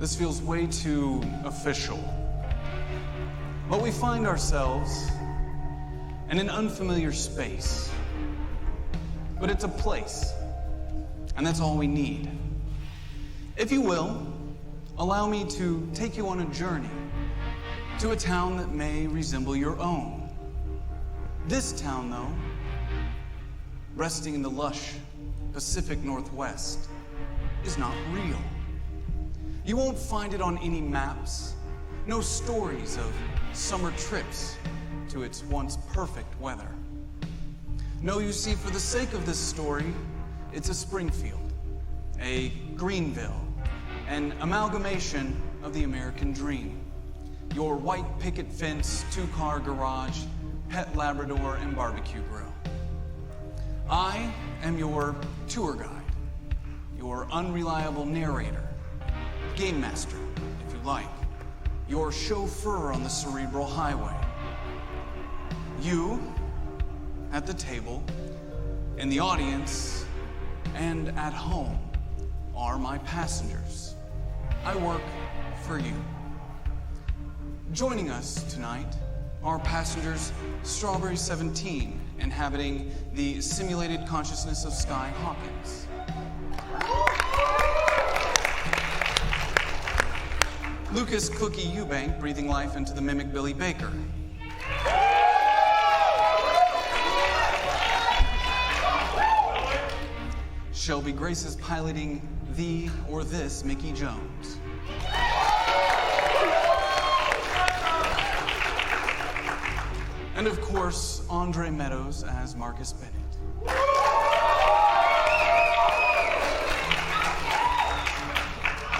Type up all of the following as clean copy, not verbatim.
This feels way too official. But we find ourselves in an unfamiliar space. But it's a place, and that's all we need. If you will, allow me to take you on a journey to a town that may resemble your own. This town, though, resting in the lush Pacific Northwest, is not real. You won't find it on any maps, no stories of summer trips to its once perfect weather. No, you see, for the sake of this story, it's a Springfield, a Greenville, an amalgamation of the American dream. Your white picket fence, two-car garage, pet Labrador, and barbecue grill. I am your tour guide, your unreliable narrator, game master, if you like, your chauffeur on the cerebral highway. You, at the table, in the audience, and at home, are my passengers. I work for you. Joining us tonight are passengers Strawberry 17, inhabiting the simulated consciousness of Sky Hawkins. Lucas Cookie Eubank, breathing life into the mimic Billy Baker. Shelby Grace is piloting the or this Mickey Jones. And of course, Andre Meadows as Marcus Bennett.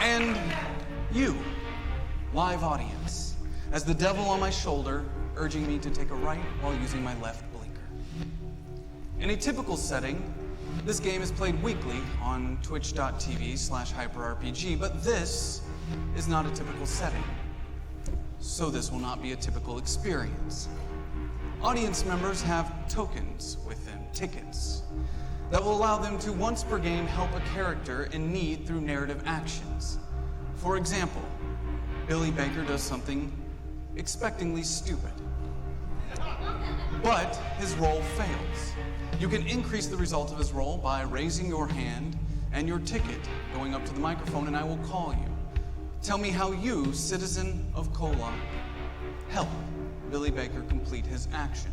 And you, live audience, as the devil on my shoulder, urging me to take a right while using my left blinker. In a typical setting, this game is played weekly on twitch.tv/hyperrpg, but this is not a typical setting. So this will not be a typical experience. Audience members have tokens with them, tickets, that will allow them to once per game help a character in need through narrative actions. For example, Billy Baker does something expectingly stupid, but his roll fails. You can increase the result of his roll by raising your hand and your ticket, going up to the microphone, and I will call you. Tell me how you, citizen of KOllOK, help Billy Baker complete his action.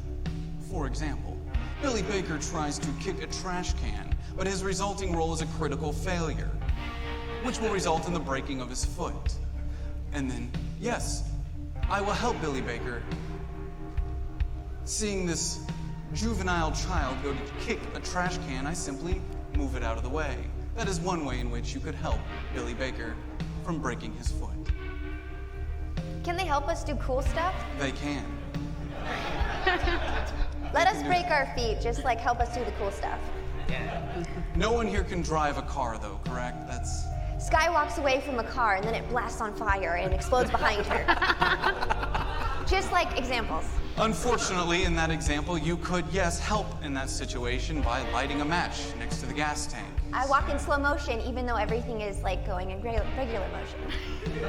For example, Billy Baker tries to kick a trash can, but his resulting roll is a critical failure, which will result in the breaking of his foot. And then, yes, I will help Billy Baker. Seeing this juvenile child go to kick a trash can, I simply move it out of the way. That is one way in which you could help Billy Baker from breaking his foot. Can they help us do cool stuff? They can. Let us break our feet, just like help us do the cool stuff. Yeah. No one here can drive a car, though, correct? That's... Sky walks away from a car and then it blasts on fire and explodes behind her. Just like examples. Unfortunately, in that example, you could, yes, help in that situation by lighting a match next to the gas tank. I walk in slow motion even though everything is like going in regular motion.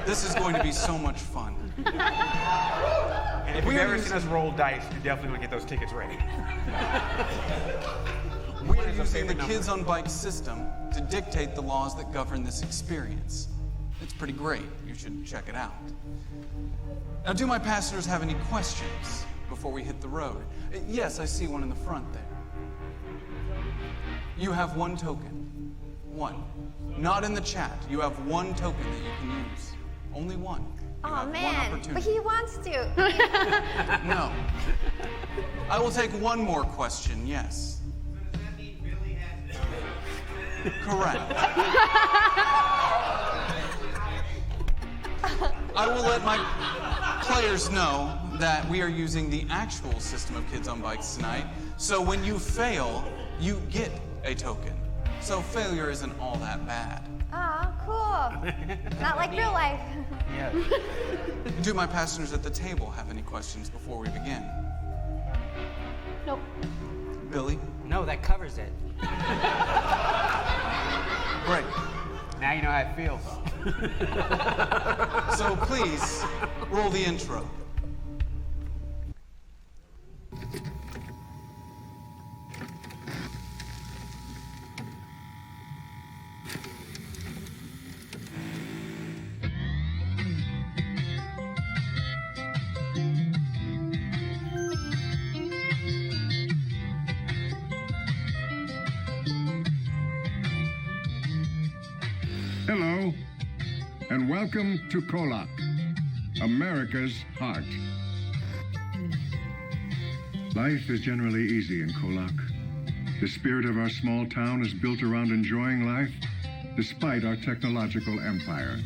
This is going to be so much fun. And if you've ever seen us roll dice, you're definitely going to get those tickets ready. We are using the Kids on Bikes system to dictate the laws that govern this experience. It's pretty great. You should check it out. Now, do my passengers have any questions before we hit the road? Yes, I see one in the front there. You have one token. One. Not in the chat. You have one token that you can use. Only one. Oh man, but he wants to. No. I will take one more question, yes. So does that mean Billy has to... Correct. I will let my players know that we are using the actual system of Kids on Bikes tonight. So when you fail, you get a token. So failure isn't all that bad. Aw, cool. Not like real life. Yeah. Do my passengers at the table have any questions before we begin? Nope. Billy? No, that covers it. Great. Now you know how it feels. So please, roll the intro. Hello, and welcome to KOllOK, America's heart. Life is generally easy in KOllOK. The spirit of our small town is built around enjoying life despite our technological empire.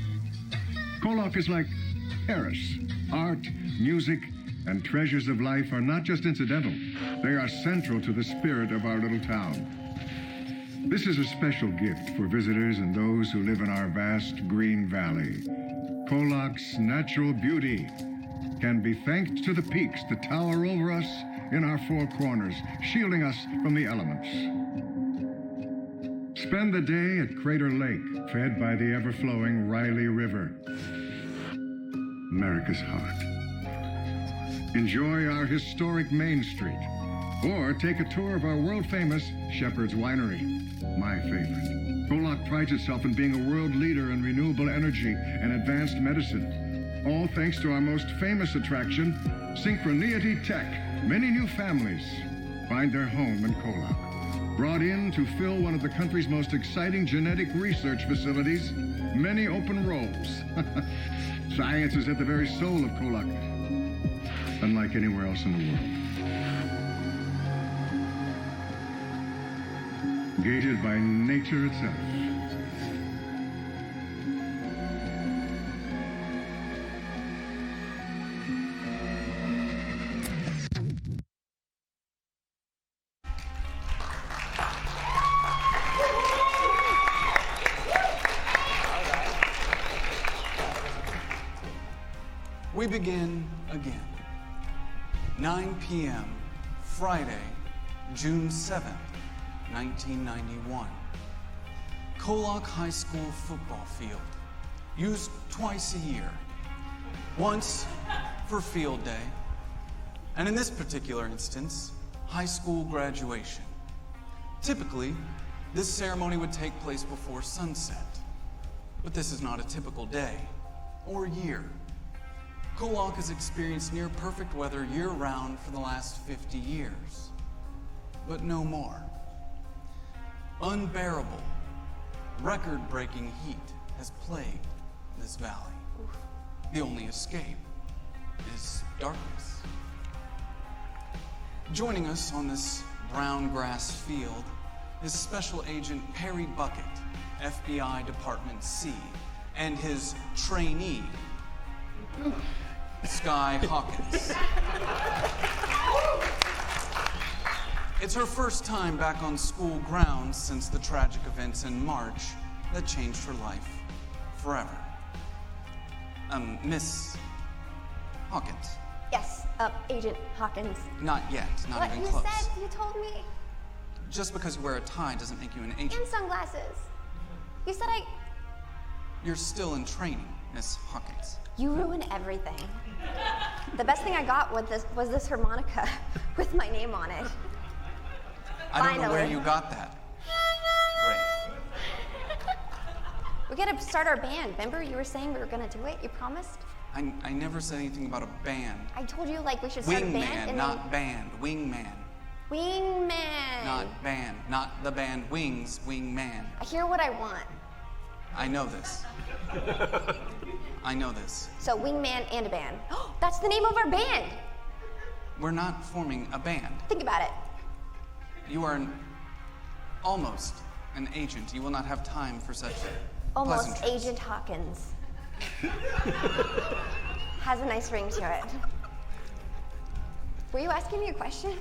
KOllOK is like Paris. Art, music, and treasures of life are not just incidental. They are central to the spirit of our little town. This is a special gift for visitors and those who live in our vast green valley. KOllOK's natural beauty can be thanked to the peaks that tower over us in our four corners, shielding us from the elements. Spend the day at Crater Lake, fed by the ever-flowing Riley River. America's heart. Enjoy our historic Main Street, or take a tour of our world-famous Shepherd's Winery. My favorite. KOllOK prides itself in being a world leader in renewable energy and advanced medicine. All thanks to our most famous attraction, Synchroneity Tech. Many new families find their home in KOllOK. Brought in to fill one of the country's most exciting genetic research facilities, many open roles. Science is at the very soul of KOllOK, unlike anywhere else in the world. Gated by nature itself. We begin again. 9 p.m., Friday, June 7th. 1991. KOllOK High School football field, used twice a year. Once for field day, and in this particular instance, high school graduation. Typically, this ceremony would take place before sunset, but this is not a typical day or year. KOllOK has experienced near perfect weather year-round for the last 50 years, but no more. Unbearable, record-breaking heat has plagued this valley. The only escape is darkness. Joining us on this brown grass field is Special Agent Perry Bucket, FBI Department C, and his trainee, Sky Hawkins. It's her first time back on school grounds since the tragic events in March that changed her life forever. Miss Hawkins. Yes, Agent Hawkins. Not yet, not What even you close. said, you told me. Just because you wear a tie doesn't make you an agent. And sunglasses. You said You're still in training, Miss Hawkins. you ruin everything. The best thing I got was this harmonica with my name on it. I don't know where Finally. you got that. Great. We gotta start our band. Remember you were saying we were gonna do it? You promised? I never said anything about a band. I told you like we should start a band Wingman, and not band. Wingman, Wingman. not band. Not the band Wings, Wingman. I hear what I want. I know this. I know this. So Wingman and a band. That's the name of our band. We're not forming a band. Think about it. You are almost an agent. You will not have time for such Almost pleasantries. Agent Hawkins. Has a nice ring to it. Were you asking me a question?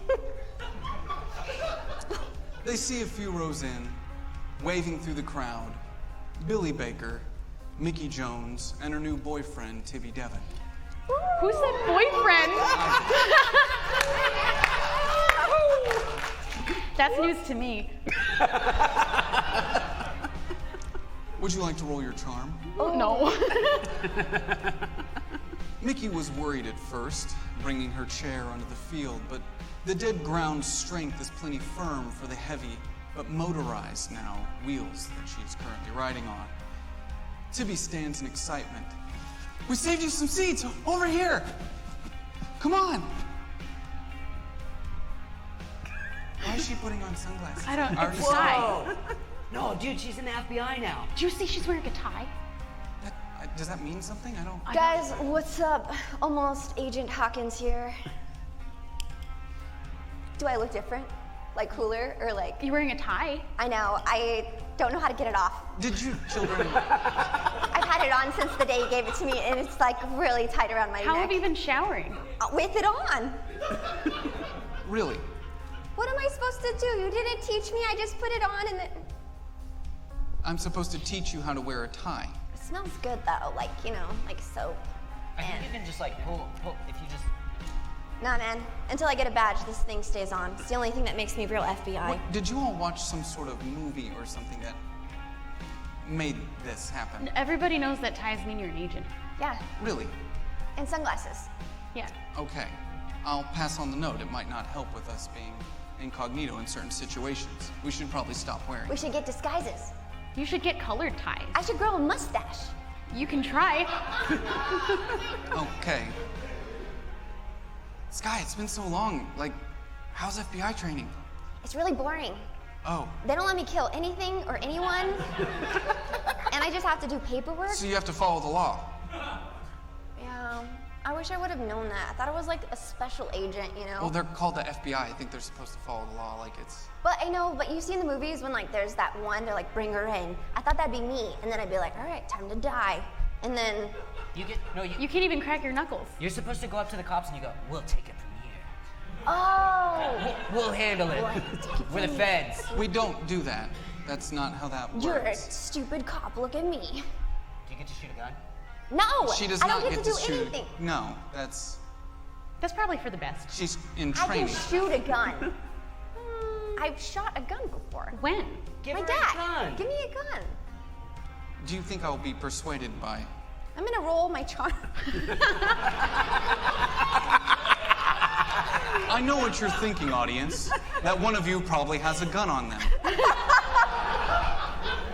They see a few rows in, waving through the crowd, Billy Baker, Mickey Jones, and her new boyfriend, Tibby Devon. Who said boyfriend? That's news to me. Would you like to roll your charm? Oh, no. Mickey was worried at first, bringing her chair onto the field, but the dead ground's strength is plenty firm for the heavy, but motorized now, wheels that she is currently riding on. Tibby stands in excitement. We saved you some seats! Over here! Come on! Why is she putting on sunglasses? I don't already know. saw Why? it. No, dude, she's in the FBI now. Do you see she's wearing a tie? Does that mean something? I don't... Guys, what's up? Almost Agent Hawkins here. Do I look different? Like cooler or like... You're wearing a tie. I know, I don't know how to get it off. Did you children... I've had it on since the day you gave it to me, and it's like really tight around my How neck. have you been showering? With it on. Really? What am I supposed to do? You didn't teach me, I just put it on and then... I'm supposed to teach you how to wear a tie. It smells good though, like, you know, like soap. I think you can just like pull, if you just... Nah, man. Until I get a badge, this thing stays on. It's the only thing that makes me real FBI. What, did you all watch some sort of movie or something that made this happen? Everybody knows that ties mean you're an agent. Yeah, Really? and sunglasses. Yeah. Okay. I'll pass on the note. It might not help with us being incognito in certain situations. We should probably stop wearing. We should get disguises. You should get colored ties. I should grow a mustache. You can try. Okay. Sky, it's been so long. Like, how's FBI training? It's really boring. Oh, They don't let me kill anything or anyone. And I just have to do paperwork. so you have to follow the law. Yeah, I wish I would have known that. I thought it was like a special agent, you know? Well, they're called the FBI. I think they're supposed to follow the law like it's... But I know, but you see in the movies when like there's that one, they're like, bring her in. I thought that'd be me. And then I'd be like, all right, time to die. And then, You can't even crack your knuckles. You're supposed to go up to the cops and you go, we'll take it from here. oh, We'll handle it. We're the feds. We don't do that. That's not how that you're a works. stupid cop, look at me. Do you get to shoot a gun? No, She does I not don't get to do shoot. anything. No, that's... That's probably for the best. She's in I training. can shoot a gun. I've shot a gun before. When? Give My her dad, a gun. give me a gun. Do you think I'll be persuaded by... I'm gonna roll my charm. I know what you're thinking, audience. That one of you probably has a gun on them.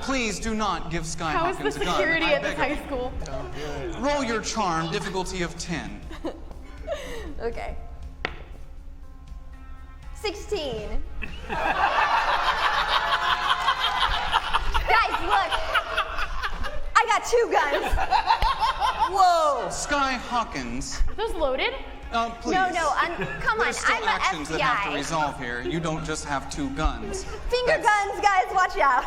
Please do not give Sky How is the Hawkins a gun. security I at this beg of high school? you. Roll your charm, difficulty of 10. Okay. 16. Guys, look. I got 2 guns. Whoa! Sky Hawkins, Are those loaded? please. No, come on. There's still I'm actions an that have to FBI. resolve here. You don't just have 2 guns. Finger guns, guys, watch out.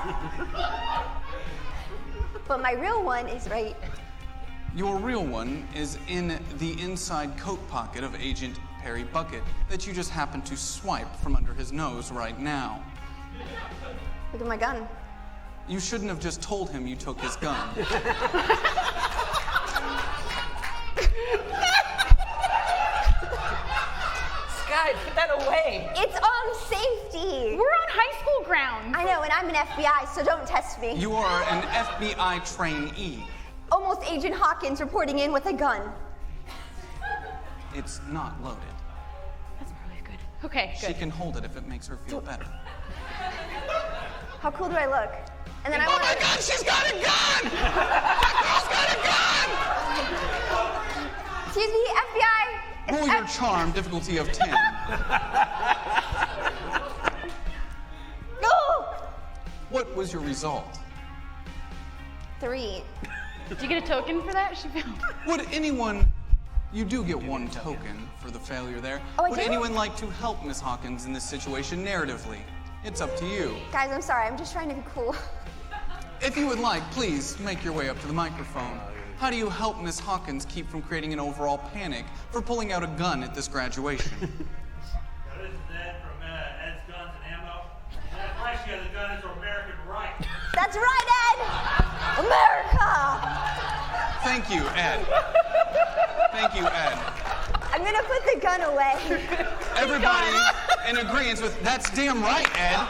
But my real one is right. Your real one is in the inside coat pocket of Agent Perry Bucket that you just happen to swipe from under his nose right now. Look at my gun. You shouldn't have just told him you took his gun. Sky, put that away. It's on safety. We're on high school ground. I know, and I'm an FBI, so don't test me. You are an FBI trainee. Almost Agent Hawkins reporting in with a gun. It's not loaded. That's probably good. Okay, She good. can hold it if it makes her feel better. How cool do I look? And then I Oh want my God, she's got a gun! That girl's got a gun! Excuse me, FBI. It's Roll your charm, difficulty of 10. No! What was your result? 3. Did you get a token for that? She failed. Would anyone... You do get 1 token for the failure there. Oh, I Would do? anyone like to help Miss Hawkins in this situation narratively? It's up to you. Guys, I'm sorry. I'm just trying to be cool. If you would like, please make your way up to the microphone. How do you help Miss Hawkins keep from creating an overall panic for pulling out a gun at this graduation? Now, this is Ed from Ed's Guns and Ammo. That price you got the gun is for American right. That's right, Ed! America! Thank you, Ed. Thank you, Ed. I'm gonna put the gun away. Everybody in agreement with, that's damn right, Ed.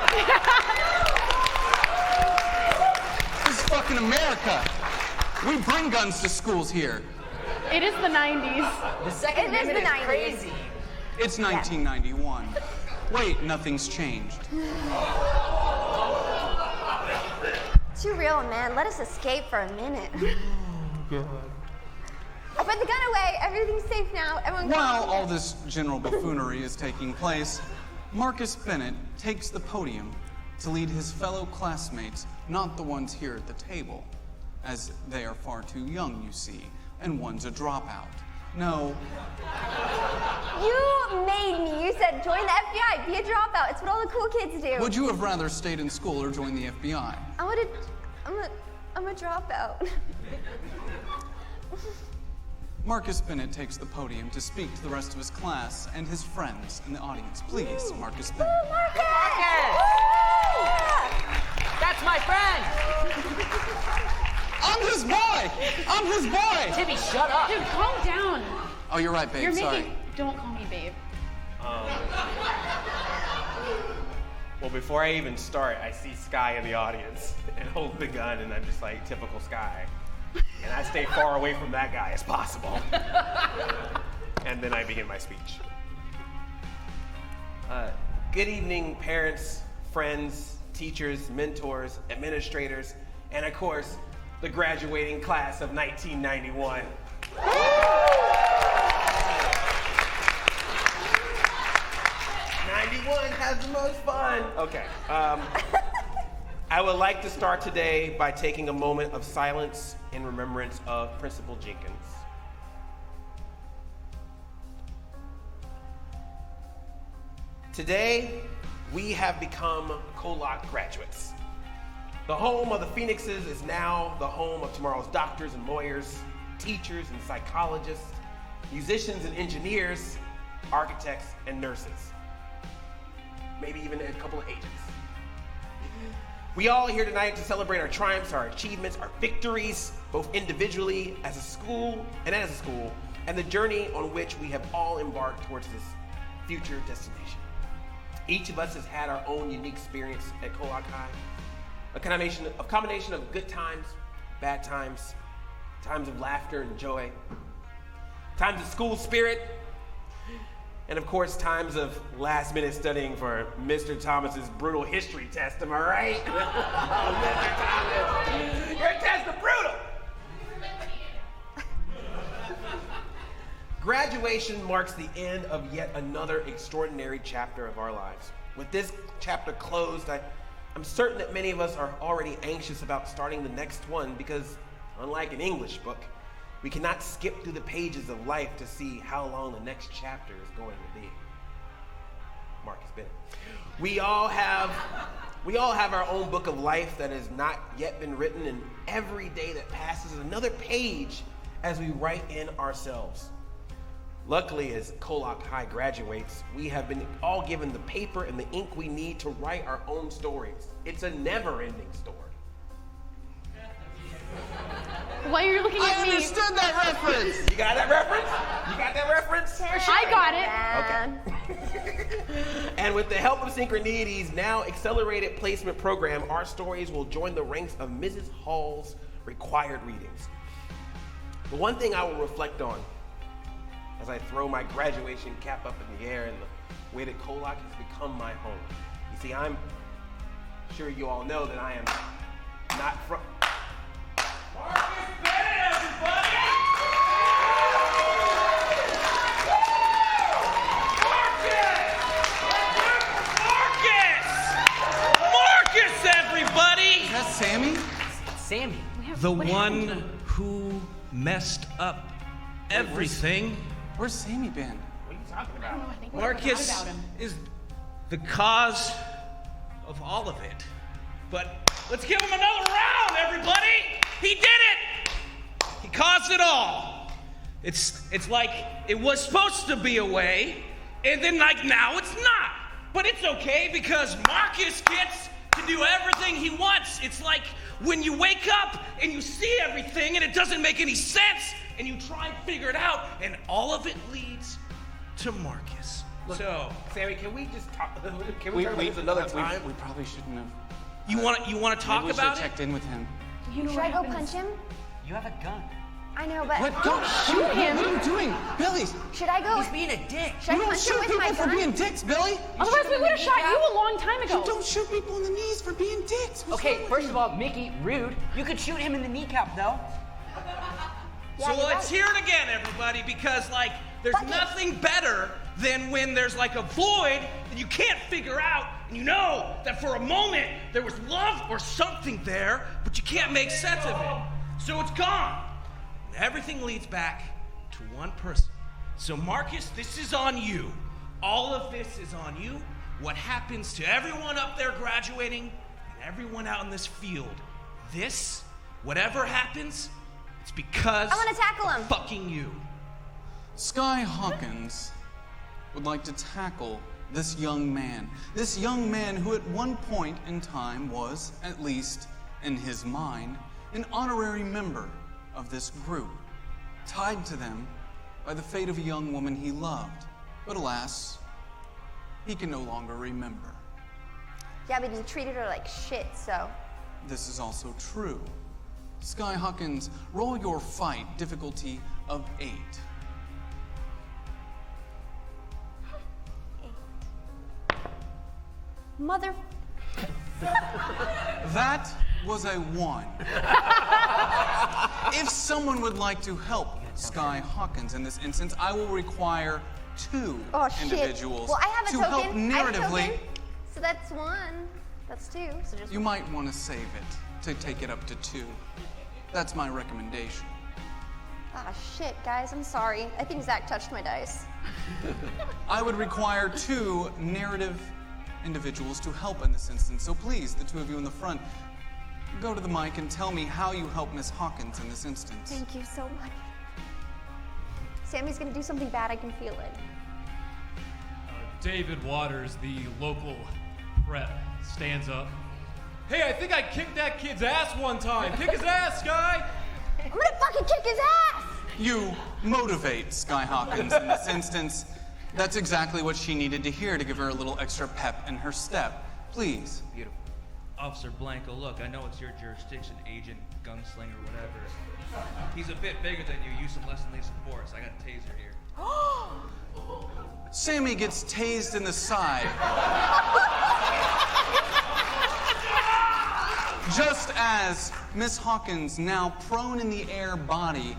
This fucking in America. We bring guns to schools here. It is the 90s. The Second It is Amendment the is 90s. crazy. It's 1991. Wait, nothing's changed. Too real, man. Let us escape for a minute. I put the gun away. Everything's safe now. Everyone go While home. all this general buffoonery is taking place, Marcus Bennett takes the podium to lead his fellow classmates, not the ones here at the table, as they are far too young, you see, and one's a dropout. No, You made me. You said join the FBI, be a dropout. It's what all the cool kids do. would you have rather stayed in school or joined the FBI? I'm a dropout. Marcus Bennett takes the podium to speak to the rest of his class and his friends in the audience. Please, Marcus Bennett. Marcus! That's my friend! I'm his boy! I'm his boy! Timmy, shut up! Dude, calm down. Oh, you're right, babe. You're Sorry. making. Don't call me babe. Well, before I even start, I see Sky in the audience and hold the gun, and I'm just like, typical Sky. And I stay far away from that guy as possible. And then I begin my speech. Good evening, parents, friends, teachers, mentors, administrators, and of course, the graduating class of 1991. 91 has the most fun. Okay. I would like to start today by taking a moment of silence in remembrance of Principal Jenkins. Today, we have become KOllOK graduates. The home of the Phoenixes is now the home of tomorrow's doctors and lawyers, teachers and psychologists, musicians and engineers, architects and nurses. Maybe even a couple of agents. We all here tonight to celebrate our triumphs, our achievements, our victories, both individually as a school, and the journey on which we have all embarked towards this future destination. Each of us has had our own unique experience at KOllOK High, a combination of good times, bad times, times of laughter and joy, times of school spirit, and of course, times of last-minute studying for Mr. Thomas's brutal history test, am I right? Oh, Mr. Thomas, your test is brutal! Graduation marks the end of yet another extraordinary chapter of our lives. With this chapter closed, I'm certain that many of us are already anxious about starting the next one because, unlike an English book, we cannot skip through the pages of life to see how long the next chapter is going to be. Marcus Bennett. We all have our own book of life that has not yet been written, and every day that passes is another page as we write in ourselves. Luckily, as KOllOK High graduates, we have been all given the paper and the ink we need to write our own stories. It's a never-ending story. Why are you looking at I me? understood that reference! You got that reference? You got that reference? I got it. Man. And with the help of Synchronity's now accelerated placement program, our stories will join the ranks of Mrs. Hall's required readings. The one thing I will reflect on as I throw my graduation cap up in the air and the way that KOllOK has become my home. You see, I'm sure you all know that I am not from... Marcus Bennett, everybody! Marcus, everybody! Is that Sammy? Sammy. The one who messed up everything. Where's Sammy been? What are you talking about? I think we Marcus forgot about him. is the cause of all of it. But let's give him another round, everybody! He did it! He caused it all. It's like it was supposed to be a way, and then like now it's not. But it's okay because Marcus gets to do everything he wants. It's like when you wake up and you see everything and it doesn't make any sense, and you try and figure it out, and all of it leads to Marcus. Look, so, Sammy, can we just talk? Can we talk about this another time? We probably shouldn't have. you want to talk Maybe we should about have checked it? in with him. You know Should what I go happens? punch him? You have a gun. I know, but Don't shoot him! What are you doing? Billy! should I go? He's being a dick. Should I You don't punch him shoot with people my for gun? being dicks, Billy! Otherwise, we would have shot you a long time ago. You don't shoot people in the knees for being dicks! What's Okay, wrong with first you? of all, Mickey, rude. You could shoot him in the kneecap, though. Yeah, So you're let's right. hear it again, everybody, because like there's Bucket. nothing better than when there's like a void that you can't figure out, and you know that for a moment there was love or something there, but you can't make sense of it. So it's gone. And everything leads back to one person. So Marcus, this is on you. All of this is on you. What happens to everyone up there graduating and everyone out in this field, this, whatever happens, it's because I wanna tackle him. of fucking you. Sky Hawkins would like to tackle this young man. This young man who at one point in time was, at least in his mind, an honorary member of this group, tied to them by the fate of a young woman he loved. But alas, he can no longer remember. Yeah, but he treated her like shit, so. This is also true. Sky Hawkins, roll your fight difficulty of 8. Mother. That was a 1. If someone would like to help Sky Hawkins in this instance, I will require 2 Oh, shit. individuals Well, I have a to token. help I have a narratively. token. So that's 1. That's 2. So just You might want to save it to take it up to 2. That's my recommendation. Ah, shit, guys. I'm sorry. I think Zach touched my dice. I would require 2 narrative individuals to help in this instance. So please, the 2 of you in the front, go to the mic and tell me how you help Miss Hawkins in this instance. Thank you so much. Sammy's gonna do something bad. I can feel it. David Waters, the local prep, stands up. Hey, I think I kicked that kid's ass one time. Kick his ass, Sky! I'm gonna fucking kick his ass! You motivate Sky Hawkins in this instance. That's exactly what she needed to hear to give her a little extra pep in her step. Please. Beautiful. Officer Blanco, look, I know it's your jurisdiction, agent, gunslinger, whatever. He's a bit bigger than you. Use some less than lethal force. I got a taser here. Sammy gets tased in the side. Just as Miss Hawkins, now prone in the air body,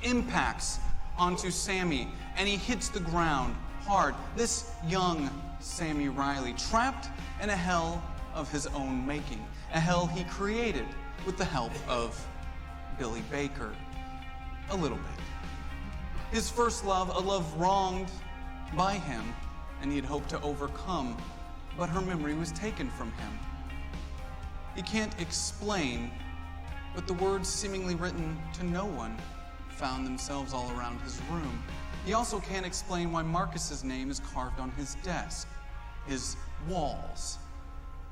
impacts onto Sammy, and he hits the ground hard. This young Sammy Riley, trapped in a hell of his own making, a hell he created with the help of Billy Baker. A little bit. His first love, a love wronged by him, and he had hoped to overcome, but her memory was taken from him. He can't explain, but the words seemingly written to no one found themselves all around his room. He also can't explain why Marcus's name is carved on his desk, his walls,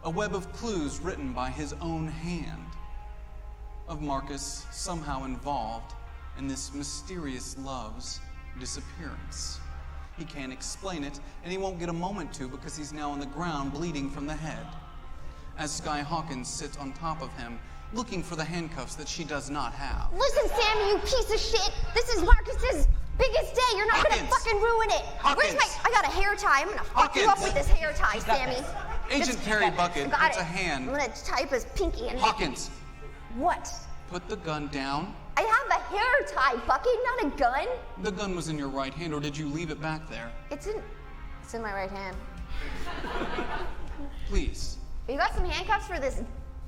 a web of clues written by his own hand, of Marcus somehow involved in this mysterious love's disappearance. He can't explain it, and he won't get a moment to because he's now on the ground bleeding from the head, as Sky Hawkins sits on top of him, looking for the handcuffs that she does not have. Listen, Sammy, you piece of shit. This is Marcus's biggest day. You're not Hawkins. gonna fucking ruin it. Where's my? I got a hair tie. I'm gonna fuck you up Hawkins. with this hair tie, Sammy. Agent Terry Bucket Got puts it. a hand. I'm gonna type his pinky in. Hawkins, What? put the gun down. I have a hair tie, Bucket, not a gun. The gun was in your right hand, or did you leave it back there? It's in my right hand. Please. You got some handcuffs for this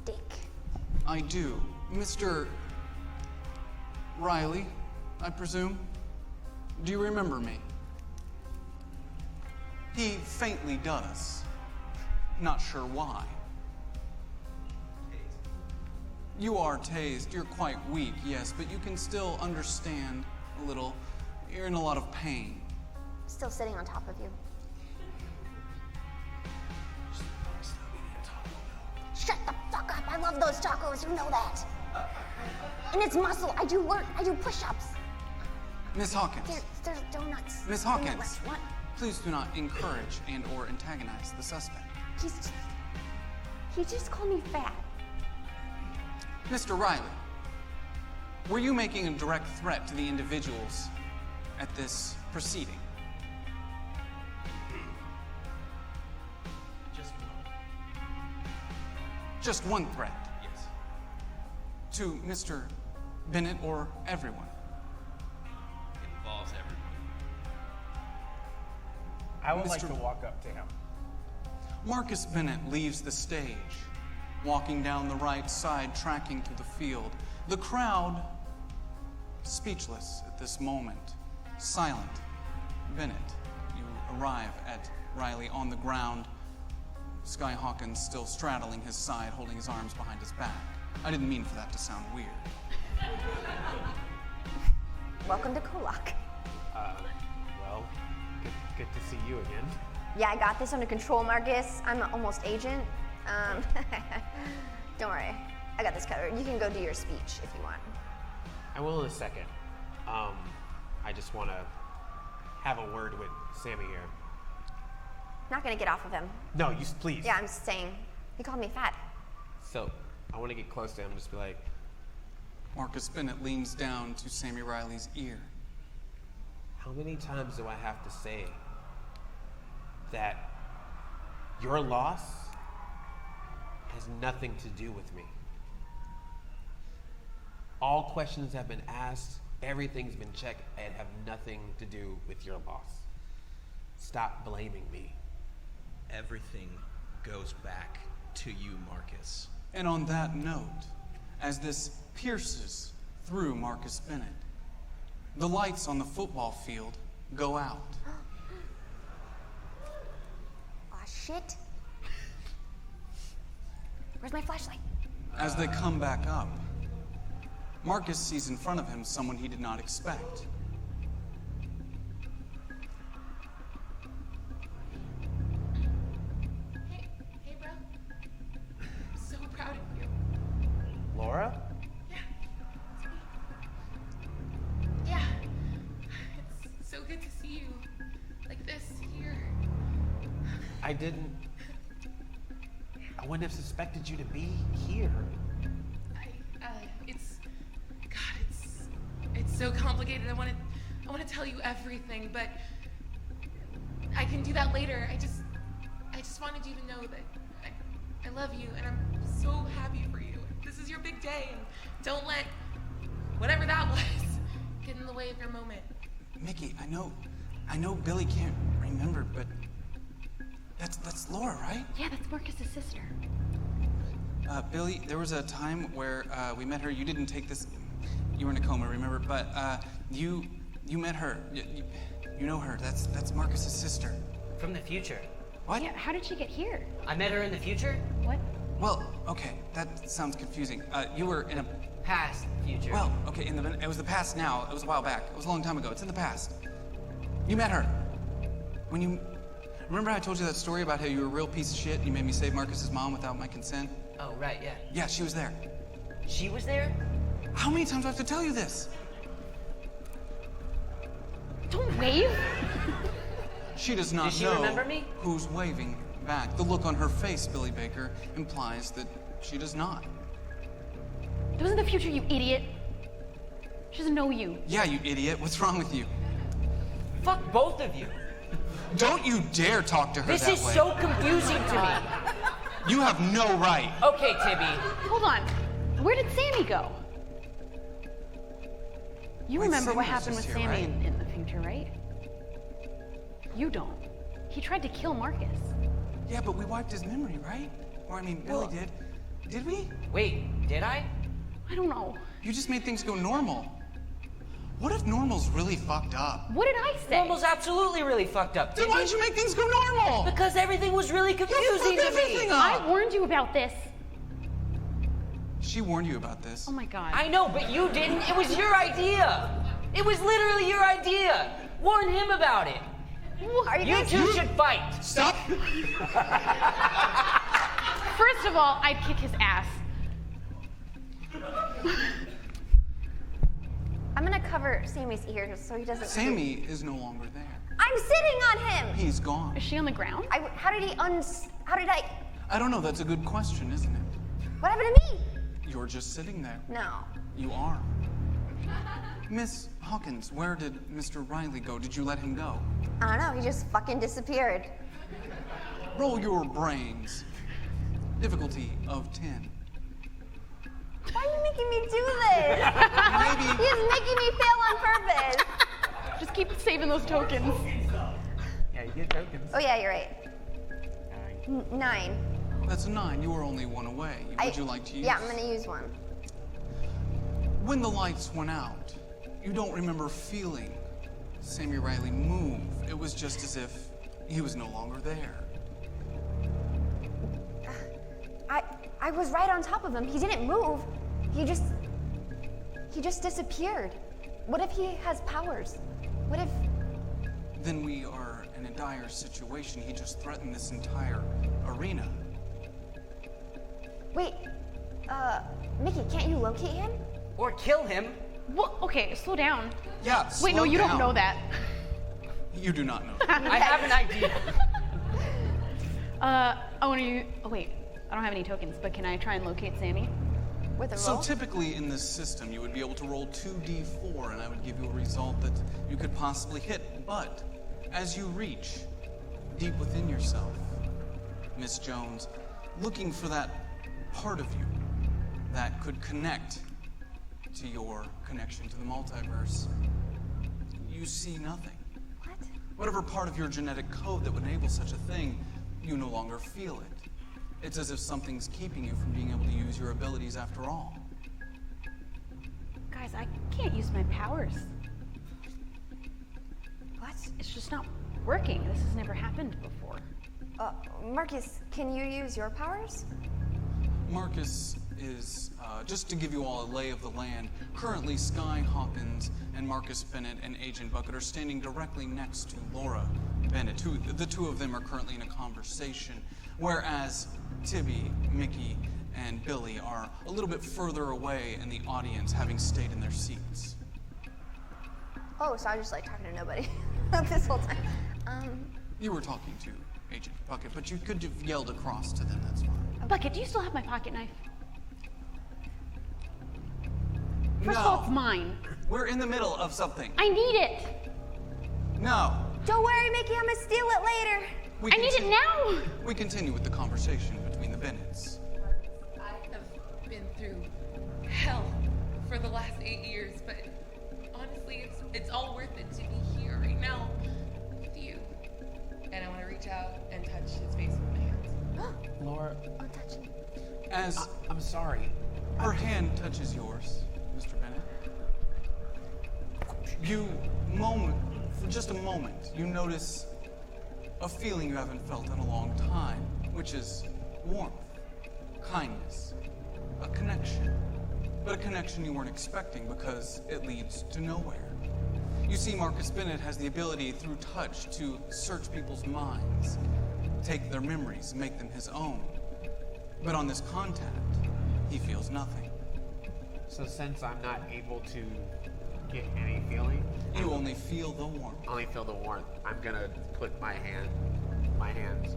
dick? I do. Mr. Riley, I presume? Do you remember me? He faintly does. Not sure why. You are tased. You're quite weak, yes, but you can still understand a little. You're in a lot of pain. Still sitting on top of you. Shut the fuck up. I love those tacos. You know that. And it's muscle. I do work. I do push-ups. Miss Hawkins. There's donuts. Miss Hawkins. Donuts. What? Please do not encourage and or antagonize the suspect. He just called me fat. Mr. Riley, were you making a direct threat to the individuals at this proceeding? Just one. Just one threat? Yes. To Mr. Bennett or everyone? It involves everyone. I would like Mr. to walk up to him. Marcus Bennett leaves the stage, walking down the right side, tracking through the field. The crowd, speechless at this moment, silent. Bennett, you arrive at Riley on the ground, Sky Hawkins still straddling his side, holding his arms behind his back. I didn't mean for that to sound weird. Welcome to KOllOK. Well, good to see you again. Yeah, I got this under control, Marcus. I'm an almost agent. Don't worry. I got this covered. You can go do your speech if you want. I will in a second. I just want to have a word with Sammy here. Not gonna get off of him. No, you please. Yeah, I'm just saying. He called me fat. So, I want to get close to him and just be like, Marcus Bennett leans down to Sammy Riley's ear. how many times do I have to say that your loss has nothing to do with me? All questions have been asked, everything's been checked, and have nothing to do with your loss. Stop blaming me. Everything goes back to you, Marcus. And on that note, as this pierces through Marcus Bennett, the lights on the football field go out. Aw, shit. Where's my flashlight? As they come back up, Marcus sees in front of him someone he did not expect. Hey, bro. I'm so proud of you. Laura? Yeah. It's so good to see you like this here. I wouldn't have suspected you to be here. It's so complicated. I want to tell you everything, but I can do that later. I just wanted you to know that I love you and I'm so happy for you. This is your big day, and don't let whatever that was get in the way of your moment. Mickey, I know Billy can't remember, but that's Laura, right? Yeah, that's Marcus's sister. Billy, there was a time where we met her. You didn't take this. You were in a coma, remember? But you met her. You know her. That's Marcus's sister. From the future. What? Yeah, how did she get here? I met her in the future? What? Well, okay, that sounds confusing. You were in a Past future. well, okay, it was the past now. It was a while back. It was a long time ago. It's in the past. You met her when you. Remember I told you that story about how you were a real piece of shit and you made me save Marcus's mom without my consent? Oh, right, yeah. Yeah, she was there. She was there? How many times do I have to tell you this? Don't wave. She does not Does she know remember me? who's waving back. The look on her face, Billy Baker, implies that she does not. That was in the future, you idiot. She doesn't know you. Yeah, you idiot. What's wrong with you? Fuck both of you. Don't you dare talk to her This that is way. so confusing to me. You have no right. Okay, Tibby. Hold on. Where did Sammy go? You Wait, remember what Sammy was happened with just here, Sammy right? in the future, right? You don't. He tried to kill Marcus. Yeah, but we wiped his memory, right? Or I mean, Billy did. Did we? Wait, did I? I don't know. You just made things go normal. What if normal's really fucked up? What did I say? Normal's absolutely really fucked up. Then why did you make things go normal? Because everything was really confusing to everything me. up. I warned you about this. She warned you about this. Oh my god. I know, but you didn't. It was your idea. It was literally your idea. Warn him about it. Are you You guys? two should fight. Stop! First of all, I'd kick his ass. I'm gonna cover Sammy's ears so he doesn't. Sammy is no longer there. I'm sitting on him. He's gone. Is she on the ground? How did I? I don't know. That's a good question, isn't it? What happened to me? You're just sitting there. No. You are. Miss Hawkins, where did Mr. Riley go? Did you let him go? I don't know, he just fucking disappeared. Roll your brains. Difficulty of 10. Why are you making me do this? He's making me fail on purpose. Just keep saving those tokens. Yeah, you get tokens. Oh yeah, you're right. 9. That's a 9. You were only 1 away. Would you like to use? Yeah, I'm gonna use 1. When the lights went out, you don't remember feeling Sammy Riley move. It was just as if he was no longer there. I was right on top of him. He didn't move. He just disappeared. What if he has powers? What if... Then we are in a dire situation. He just threatened this entire arena. Wait, Mickey, can't you locate him? Or kill him. Well, okay, slow down. Yeah, Wait, no, you don't know that. You do not know. I have an idea. I want to use... Oh, wait. I don't have any tokens, but can I try and locate Sammy? With a So roll? typically in this system, you would be able to roll 2d4, and I would give you a result that you could possibly hit. But as you reach deep within yourself, Miss Jones, looking for that part of you that could connect to your connection to the multiverse, you see nothing. What? Whatever part of your genetic code that would enable such a thing, you no longer feel it. It's as if something's keeping you from being able to use your abilities after all. Guys, I can't use my powers. What? It's just not working. This has never happened before. Marcus, can you use your powers? Marcus is, just to give you all a lay of the land, currently Sky Hawkins and Marcus Bennett and Agent Bucket are standing directly next to Laura Bennett. The two of them are currently in a conversation, whereas Tibby, Mickey, and Billy are a little bit further away in the audience, having stayed in their seats. Oh, so I was just like talking to nobody this whole time. You were talking to Agent Bucket, but you could have yelled across to them, that's fine. Bucket, do you still have my pocket knife? First of No. all, it's mine. We're in the middle of something. I need it. No. Don't worry, Mickey, I'm gonna steal it later. I need it now. We continue with the conversation between the Bennetts. I have been through hell for the last 8 years, but honestly, it's all worth it to be here right now with you. And I want to reach out and touch his face with my hands. Laura, Oh, touch me. As I'm sorry. her hand touches yours, Mr. Bennett, for just a moment, you notice a feeling you haven't felt in a long time, which is warmth, kindness, a connection. But a connection you weren't expecting because it leads to nowhere. You see, Marcus Bennett has the ability through touch to search people's minds, take their memories, make them his own. But on this contact, he feels nothing. So since I'm not able to get any feeling, You only feel the warmth. only feel the warmth, I'm gonna put my hands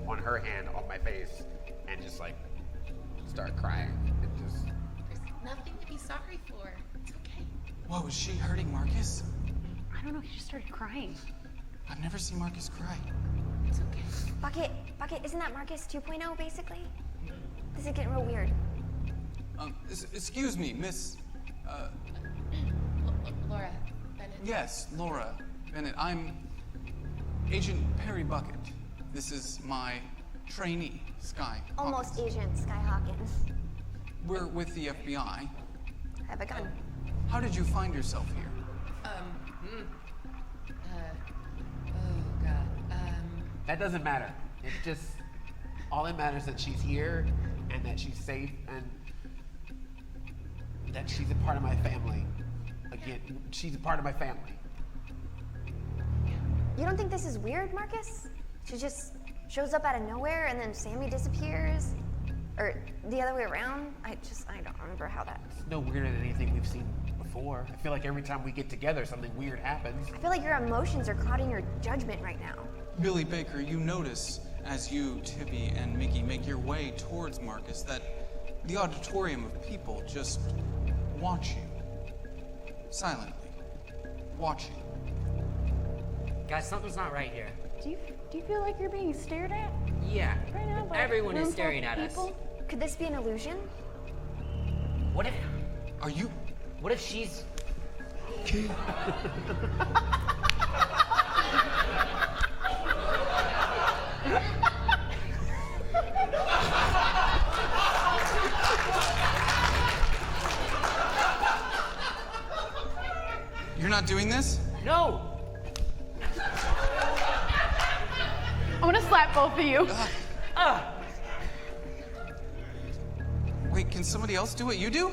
on her hand on my face and just like start crying and just. There's nothing to be sorry for. It's okay. Whoa, was she hurting Marcus? I don't know, he just started crying. I've never seen Marcus cry. It's okay. Bucket, isn't that Marcus 2.0 basically? This is getting real weird. Excuse me, Miss. Laura Bennett. Yes, Laura Bennett. I'm Agent Perry Bucket. This is my trainee, Sky Hawkins. Almost Agent Sky Hawkins. We're with the FBI. I have a gun. How did you find yourself here? Oh God. That doesn't matter. It just all that matters is that she's here and that she's safe and that she's a part of my family. Again, she's a part of my family. You don't think this is weird, Marcus? She just shows up out of nowhere and then Sammy disappears? Or the other way around? I don't remember how that... It's no weirder than anything we've seen before. I feel like every time we get together, something weird happens. I feel like your emotions are clouding your judgment right now. Billy Baker, you notice as you, Tibby, and Mickey make your way towards Marcus that the auditorium of people just watch you. Silently. Watching. Guys, something's not right here. Do you feel like you're being stared at Yeah. right now? By Everyone a room is staring full of at us. people? Could this be an illusion? What if Are you... what if she's You're not doing this? No! I want to slap both of you. Wait, can somebody else do what you do?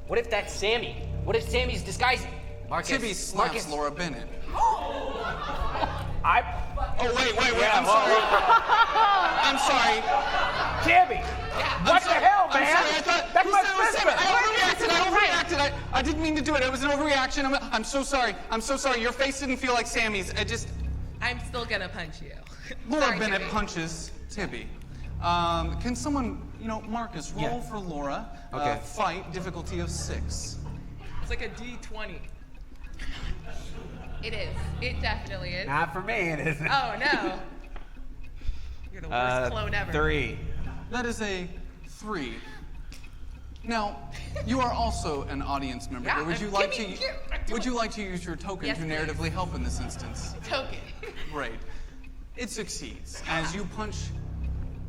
What if that's Sammy? What if Sammy's disguising? Marcus. Tibby slaps Laura Bennett. I. Oh, wait, Yeah, I'm well- sorry. I'm sorry. Tibby! What the hell, I'm man? sorry, I thought That's you my said it was sister! Sammy. I overreacted. I didn't mean to do it. It was an overreaction. I'm so sorry. I'm so sorry. Your face didn't feel like Sammy's. I'm still gonna punch you. Laura Sorry, Bennett Tibby. punches Tibby. Can someone, Marcus, roll for Laura. Okay. Fight, difficulty of 6. It's like a D20. It is. It definitely is. Not for me, it isn't. Oh no. You're the worst clone ever. 3. That is a 3. Now, you are also an audience member. Yeah, Would you I'm like giving to? you- Would you like to use your token Yes, to please. narratively help in this instance? Token. Great. It succeeds as you punch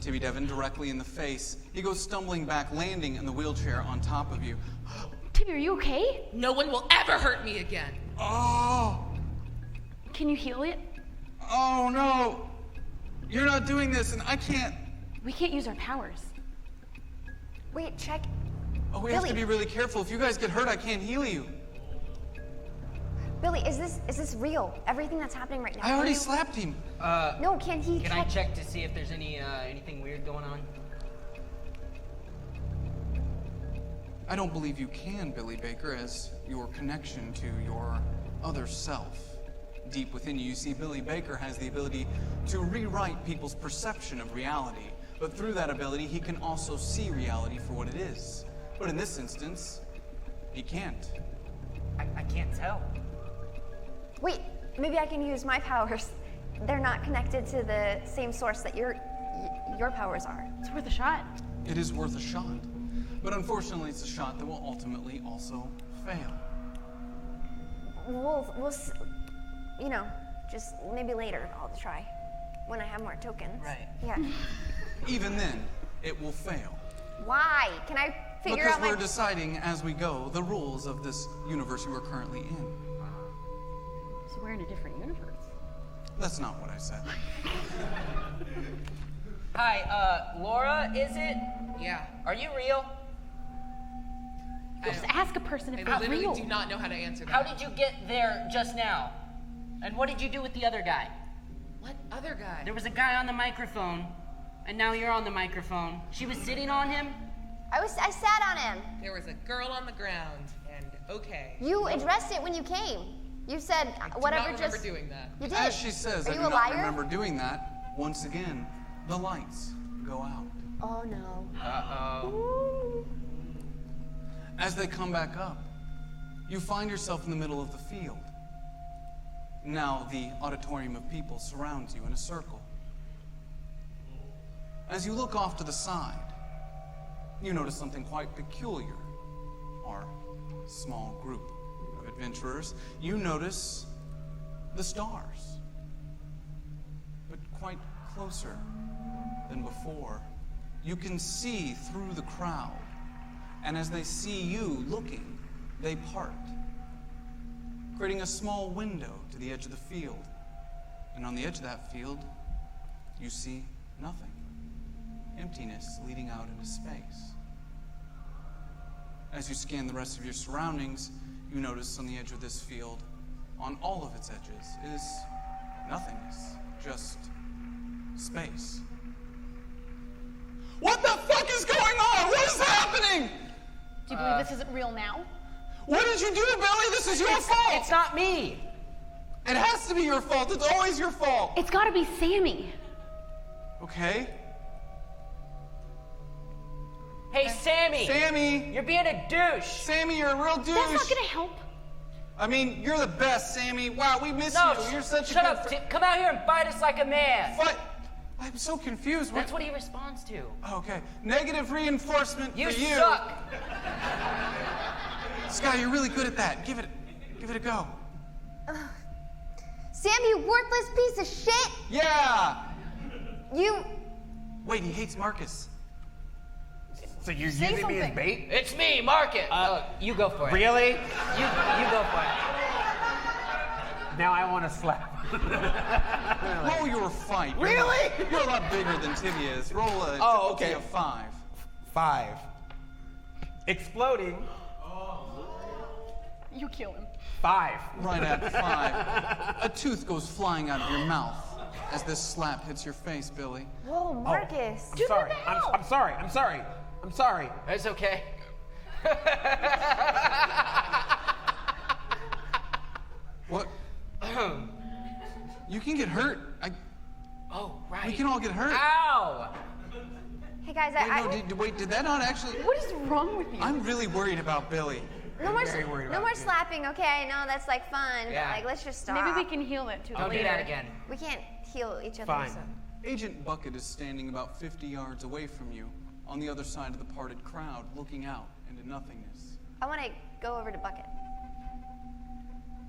Tibby Devon directly in the face. He goes stumbling back, landing in the wheelchair on top of you. Tibby, are you okay? No one will ever hurt me again. Oh! Can you heal it? Oh no! You're not doing this, and I can't. We can't use our powers. Wait, check. Oh, we have to Billy. be really careful. If you guys get hurt, I can't heal you. Billy, is this real? Everything that's happening right now? I already Can you- slapped him. No, can he Can I check to see if there's anything weird going on? I don't believe you can, Billy Baker, as your connection to your other self. Deep within you, see, Billy Baker has the ability to rewrite people's perception of reality. But through that ability, he can also see reality for what it is. But in this instance, he can't. I can't tell. Wait, maybe I can use my powers. They're not connected to the same source that your powers are. It's worth a shot. It is worth a shot. But unfortunately, it's a shot that will ultimately also fail. Just maybe later I'll try when I have more tokens. Right. Yeah. Even then, it will fail. Why? Can I figure Because out my... we're deciding as we go the rules of this universe you are currently in. So we're in a different universe. That's not what I said. Hi, Laura, is it? Yeah. Are you real? Just ask a person if I they're literally real. do not know how to answer that. How did you get there just now? And what did you do with the other guy? What other guy? There was a guy on the microphone, and now you're on the microphone. She was sitting on him? I sat on him. There was a girl on the ground, and okay. You addressed it when you came. You said I do whatever. not remember doing that. You did. As she says, Are I you do a not liar? remember doing that. Once again, the lights go out. Oh no. Uh-oh. As they come back up, you find yourself in the middle of the field. Now the auditorium of people surrounds you in a circle. As you look off to the side, you notice something quite peculiar. Our small group of adventurers, you notice the stars, but quite closer than before. You can see through the crowd, and as they see you looking, they part, creating a small window to the edge of the field. And on the edge of that field, you see nothing. Emptiness leading out into space. As you scan the rest of your surroundings, you notice on the edge of this field, on all of its edges, is nothingness, just space. What the fuck is going on? What is happening? Do you believe this isn't real now? What did you do, Billy? This is your fault. It's not me. It has to be your fault. It's always your fault. It's gotta be Sammy. Okay. Hey, Sammy! Sammy! You're being a douche! Sammy, you're a real douche! That's not gonna help. I mean, you're the best, Sammy. Wow, we miss No, you. You're such a shut good up! Come out here and fight us like a man! What? I'm so confused. That's what he responds to. Okay. Negative reinforcement You for you. suck! Sky, you're really good at that. Give it a go. Sam, you worthless piece of shit! Yeah! You... Wait, he hates Marcus. So you're Say using me as something. bait? It's me, Marcus! You go for it. Really? You go for it. Now I want to slap. Roll your fight. Really? You're a lot bigger than Timmy is. Roll a difficulty okay. of 5. 5. Exploding. You kill him. 5. Right at 5. A tooth goes flying out of your mouth as this slap hits your face, Billy. Whoa, Marcus. I'm sorry. I'm sorry. I'm sorry. I'm sorry. It's okay. What? You can get hurt. Oh, right. We can all get hurt. Ow! Hey guys, Did that not actually? What is wrong with you? I'm really worried about Billy. no more slapping, okay? No, that's like fun. Yeah. Like, let's just stop. Maybe we can heal it too. Don't do that again. We can't heal each other. Fine. So. Agent Bucket is standing about 50 yards away from you, on the other side of the parted crowd, looking out into nothingness. I want to go over to Bucket.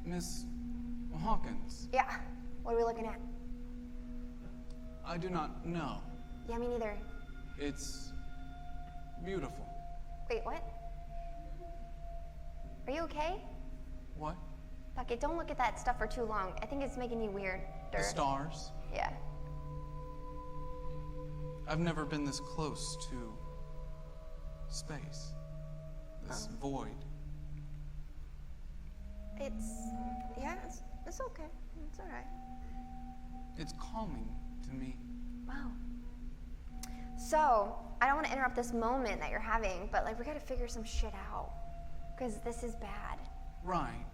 Miss Hawkins, Yeah. What are we looking at? I do not know. Yeah, me neither. It's beautiful. Wait, what? Are you okay? What? Bucket, don't look at that stuff for too long. I think it's making you weird. The stars? Yeah. I've never been this close to space. This void. It's okay. It's all right. It's calming to me. Wow. So, I don't want to interrupt this moment that you're having, but like we gotta figure some shit out. Because this is bad. Right.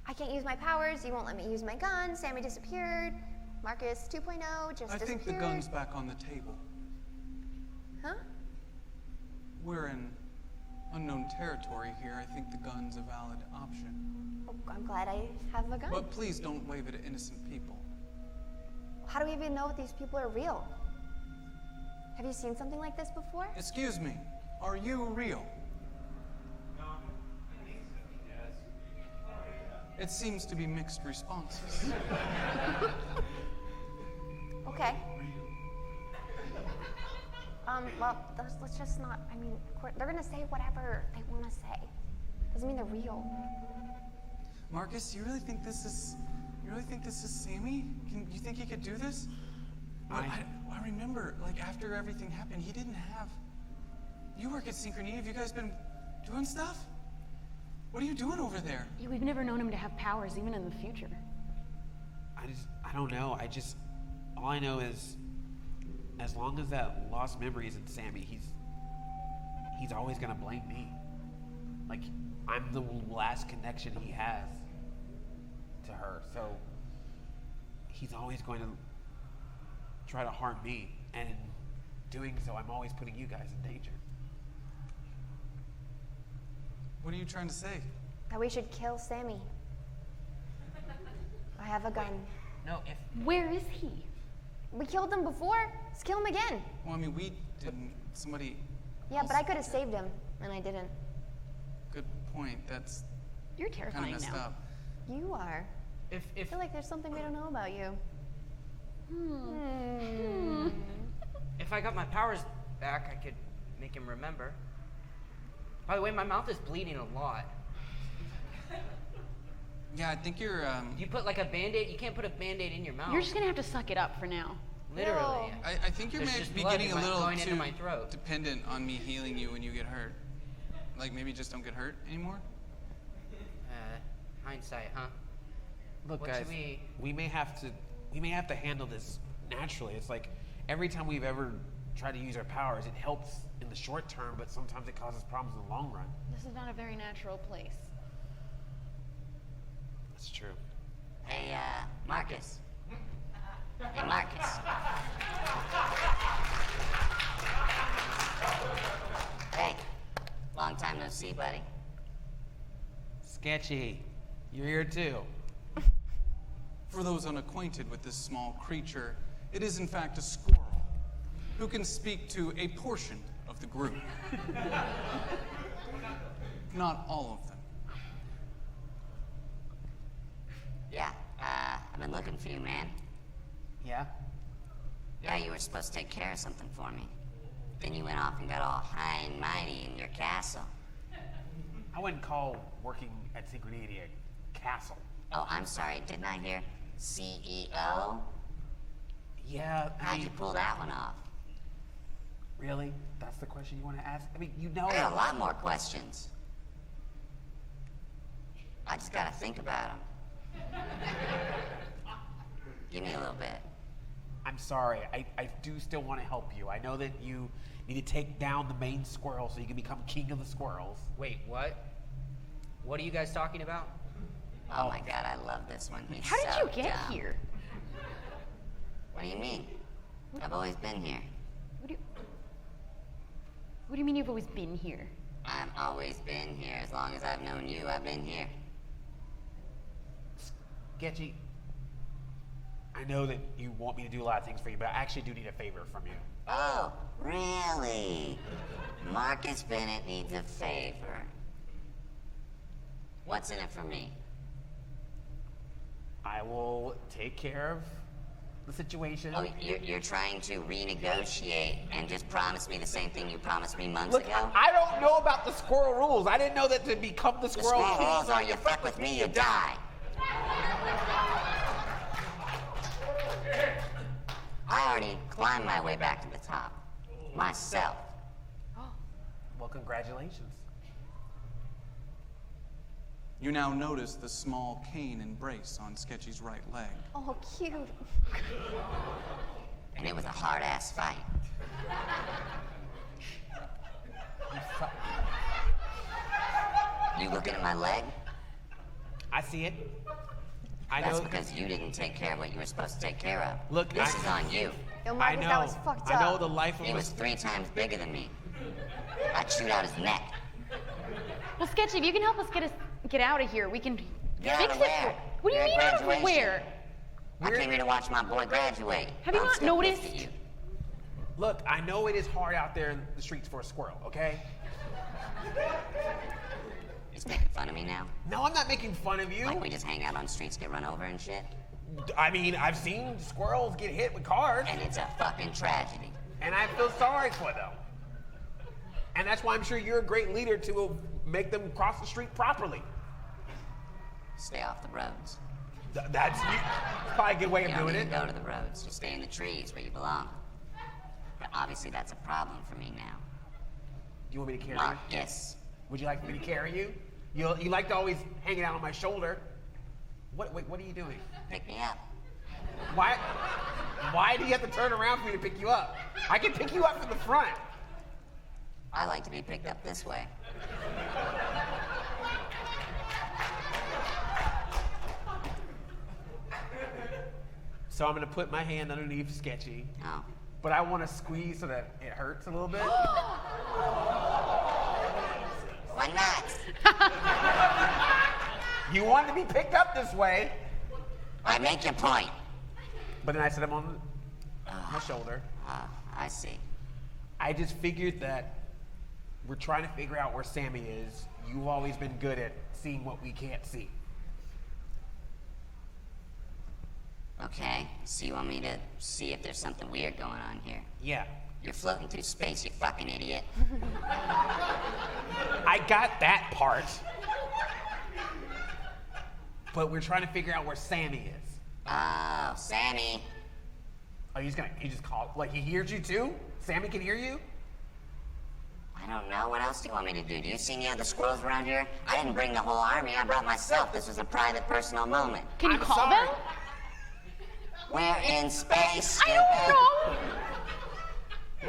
I can't use my powers, you won't let me use my gun, Sammy disappeared, Marcus 2.0 just I disappeared. think the gun's back on the table. Huh? We're in unknown territory here. I think the gun's a valid option. Oh, I'm glad I have a gun. But please don't wave it at innocent people. How do we even know if these people are real? Have you seen something like this before? Excuse me, are you real? It seems to be mixed responses. Okay. Well, let's just not, I mean, they're gonna say whatever they wanna say. Doesn't mean they're real. Marcus, you really think this is Sammy? You think he could do this? I remember, like, after everything happened, he didn't have... You work at Synchrony. Have you guys been doing stuff? What are you doing over there? Yeah, we've never known him to have powers, even in the future. I don't know. All I know is, as long as that lost memory is in Sammy, he's always gonna blame me. Like, I'm the last connection he has to her, so he's always going to try to harm me, and in doing so, I'm always putting you guys in danger. What are you trying to say? That we should kill Sammy. I have a gun. No, Where is he? We killed him before. Let's kill him again. Well, I mean, we didn't. Somebody... Yeah, but I could have saved him, and I didn't. Good point. That's You're kind of terrifying messed now. up. You are. I feel like there's something we don't know about you. If I got my powers back, I could make him remember. By the way, my mouth is bleeding a lot. Yeah, I think you're, You put like a Band-Aid, you can't put a Band-Aid in your mouth. You're just gonna have to suck it up for now. Literally. I think you're There's maybe just blood getting a going little into too my throat. dependent on me healing you when you get hurt. Like, maybe just don't get hurt anymore? Hindsight, huh? Look, What guys, should we may have to handle this naturally. It's like every time we've ever tried to use our powers, it helps in the short term, but sometimes it causes problems in the long run. This is not a very natural place. That's true. Hey, Marcus. Hey, Marcus. Hey. see, buddy? Sketchy, you're here too. For those unacquainted with this small creature, it is in fact a squirrel who can speak to a portion of the group. Not all of them. Yeah, I've been looking for you, man. Yeah? Yeah, you were supposed to take care of something for me. Then you went off and got all high and mighty in your castle. I wouldn't call working at Synchronity a castle. Oh, I'm sorry, didn't I hear CEO? Yeah, How'd you pull that one off? Really? That's the question you want to ask? I mean, you know. I got a lot more questions. I just gotta think about them. Give me a little bit. I'm sorry. I do still want to help you. I know that you need to take down the main squirrel so you can become king of the squirrels. Wait, what? What are you guys talking about? Oh my god, I love this one. He's How did so you get dumb. here? What do you mean? I've always been here. What do you mean you've always been here? I've always been here. As long as I've known you, I've been here. Sketchy, I know that you want me to do a lot of things for you, but I actually do need a favor from you. Oh, really? Marcus Bennett needs a favor. What's in it for me? I will take care of the situation. Oh, you're trying to renegotiate and just promise me the same thing you promised me months Look, ago? I don't know about the squirrel rules. I didn't know that to become the The squirrel squirrel king. rules are you fuck with me, you die. I already climbed my way back to the top. Myself. Well, congratulations. You now notice the small cane and brace on Sketchy's right leg. Oh, cute. And it was a hard-ass fight. You looking at my leg? I see it. I That's know. because you didn't take care of what you were supposed to take care of. Look, this is on you. Yo, I Marcus, know. that was fucked up. I know the life of He a was 3 times bigger than me. I'd shoot out his neck. Well, Sketchy, if you can help us get out of here, we can Get fix out of it. where? What do you You're mean at out of graduation. where? I came here to watch my boy graduate. Have you I'm not still pissed noticed? at you. Look, I know it is hard out there in the streets for a squirrel, okay? He's making fun of me now. No, I'm not making fun of you. Like we just hang out on streets, get run over and shit. I mean, I've seen squirrels get hit with cars. And it's a fucking tragedy. And I feel sorry for them. And that's why I'm sure you're a great leader to make them cross the street properly. Stay off the roads. That's probably a good way You of don't doing even it. go to the roads. You stay in the trees where you belong. But obviously that's a problem for me now. You want me to carry you? Marcus. Would you like me to carry you? You like to always hang it out on my shoulder. What are you doing? Pick me up. Why do you have to turn around for me to pick you up? I can pick you up from the front. I like to be picked up this way. So I'm gonna put my hand underneath Sketchy. Oh. But I want to squeeze so that it hurts a little bit. Why not? You wanted to be picked up this way. I make your point. But then I set him on my shoulder. I see. I just figured that we're trying to figure out where Sammy is. You've always been good at seeing what we can't see. Okay, so you want me to see if there's something weird going on here? Yeah. You're floating through space, you fucking idiot. I got that part. But we're trying to figure out where Sammy is. Oh, Sammy. Oh, he just called, like he hears you too? Sammy can hear you? I don't know. What else do you want me to do? Do you see any other squirrels around here? I didn't bring the whole army. I brought myself. This was a private, personal moment. Can you I'm call sorry. them? We're in space. I don't know.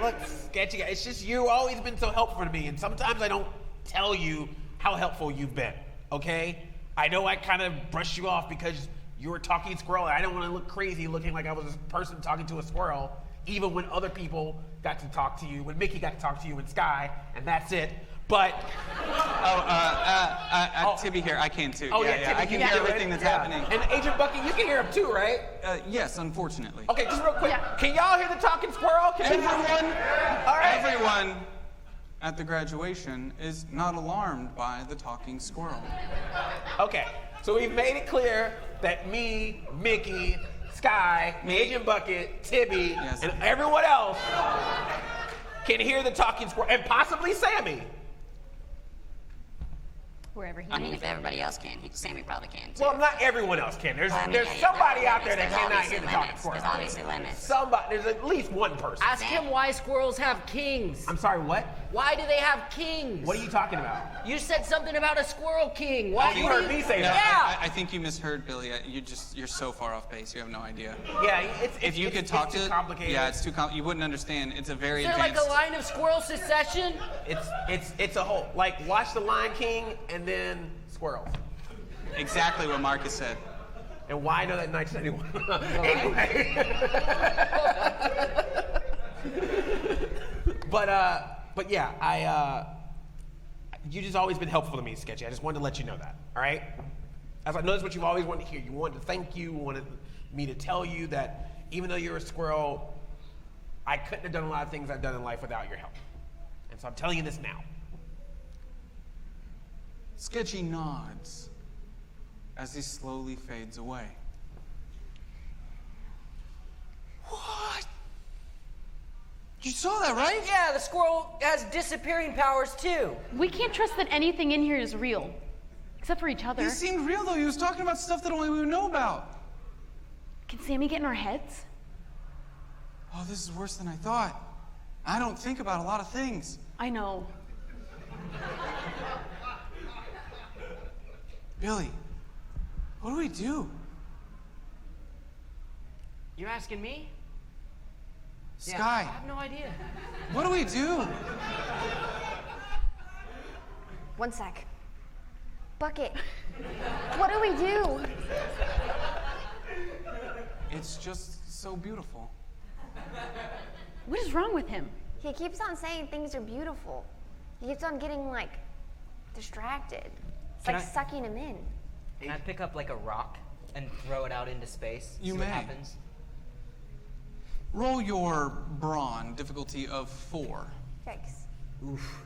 Look, Sketchy guy, it's just you've always been so helpful to me, and sometimes I don't tell you how helpful you've been, okay? I know I kind of brushed you off because you were talking squirrel, and I don't want to look crazy looking like I was a person talking to a squirrel, even when other people got to talk to you, when Mickey got to talk to you and Sky, and that's it. But Tibby here. I can too. oh yeah, yeah. Tibby, I can you hear do it. everything that's Yeah. happening. And Agent Bucky, you can hear him too, right? Yes, unfortunately. Okay, just real quick. Can y'all hear the talking squirrel? Everyone at the graduation is not alarmed by the talking squirrel. Okay, so we've made it clear that me, Mickey, Sky, Agent Bucket, Tibby, and everyone else can hear the talking squirrel, and possibly Sammy. Wherever he I mean, if everybody else can, Sammy probably can too. Well, not everyone else can. There's somebody out there that cannot hear the talking squirrel. There's obviously limits. Somebody, there's at least one person. Ask him why squirrels have kings. I'm sorry, what? Why do they have kings? What are you talking about? You said something about a squirrel king. Why you heard me say that. Yeah. I think you misheard, Billy. You're so far off base. You have no idea. Yeah, if you could talk too to complicated. Yeah, it's too complicated. You wouldn't understand. It's a very Is there advanced. like a line of squirrel succession? It's a whole, like, watch The Lion King and then squirrels. Exactly what Marcus said. And why I know that in 1991. Anyway. But yeah, you just always been helpful to me, Sketchy. I just wanted to let you know that, all right? As I know that's what you've always wanted to hear. You wanted to thank you, wanted me to tell you that even though you're a squirrel, I couldn't have done a lot of things I've done in life without your help. And so I'm telling you this now. Sketchy nods as he slowly fades away. What? You saw that, right? Yeah, the squirrel has disappearing powers too. We can't trust that anything in here is real. Except for each other. He seemed real, though. He was talking about stuff that only we would know about. Can Sammy get in our heads? Oh, this is worse than I thought. I don't think about a lot of things. I know. Billy, what do we do? You're asking me? Sky. Yeah, I have no idea. What do we do? One sec. Bucket, what do we do? It's just so beautiful. What is wrong with him? He keeps on saying things are beautiful. He keeps on getting, like, distracted. It's Can like I- sucking him in. Can I pick up like a rock and throw it out into space? You see may. what happens? Roll your brawn, difficulty of 4. Yikes. Oof.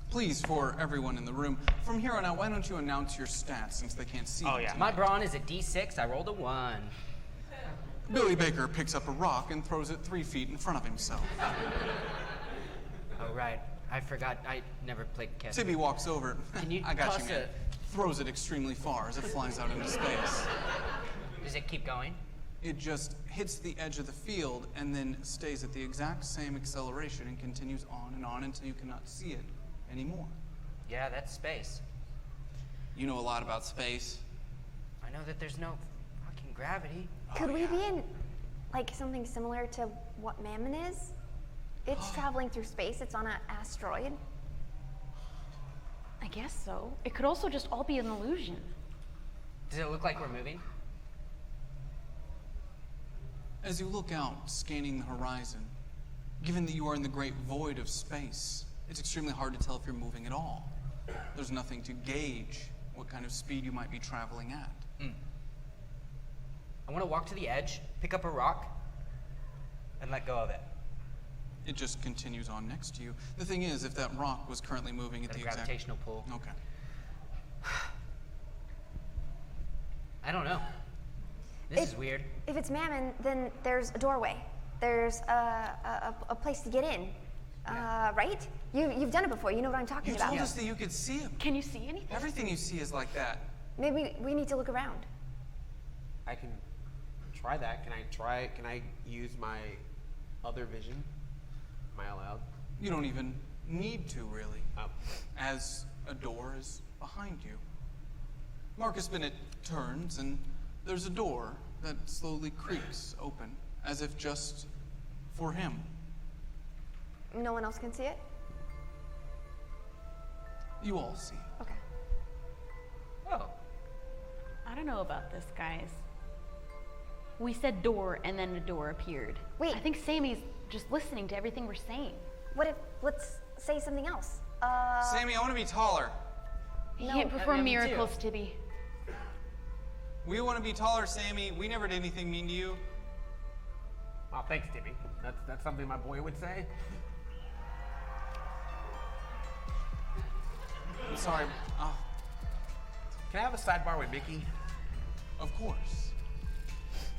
Please, for everyone in the room, from here on out, why don't you announce your stats since they can't see them tonight? My brawn is a D6. I rolled a 1. Billy Baker picks up a rock and throws it 3 feet in front of himself. Oh, right. I forgot. I never played catch. Tibby walks over. Can you I got toss you, man. Throws it extremely far as it flies out into space. Does it keep going? It just hits the edge of the field and then stays at the exact same acceleration and continues on until you cannot see it anymore. Yeah, that's space. You know a lot about space. I know that there's no fucking gravity. Could we be in, like, something similar to what Mammon is? It's traveling through space. It's on an asteroid. I guess so. It could also just all be an illusion. Does it look like we're moving? As you look out, scanning the horizon, given that you are in the great void of space, it's extremely hard to tell if you're moving at all. There's nothing to gauge what kind of speed you might be traveling at. I want to walk to the edge, pick up a rock, and let go of it. It just continues on next to you. The thing is, if that rock was currently moving at Got a the exact... gravitational pull. Okay. I don't know. This is weird. If it's Mammon, then there's a doorway. There's a place to get in. Right? You've done it before. You know what I'm talking You about. told us that you could see him. Can you see anything? Everything you see is like that. Maybe we need to look around. I can try that. Can I use my other vision? Am I allowed? You don't even need to, really, Oh. as a door is behind you. Marcus Bennett turns, and there's a door that slowly creaks open, as if just for him. No one else can see it? You all see. Okay. Oh. I don't know about this, guys. We said door, and then the door appeared. Wait. I think Sammy's just listening to everything we're saying. What if, let's say something else. Sammy, I want to be taller. You No, can't perform me too. miracles, Tibby. We want to be taller, Sammy. We never did anything mean to you. Oh, thanks, Timmy. That's something my boy would say. I'm sorry. Can I have a sidebar with Mickey? Of course.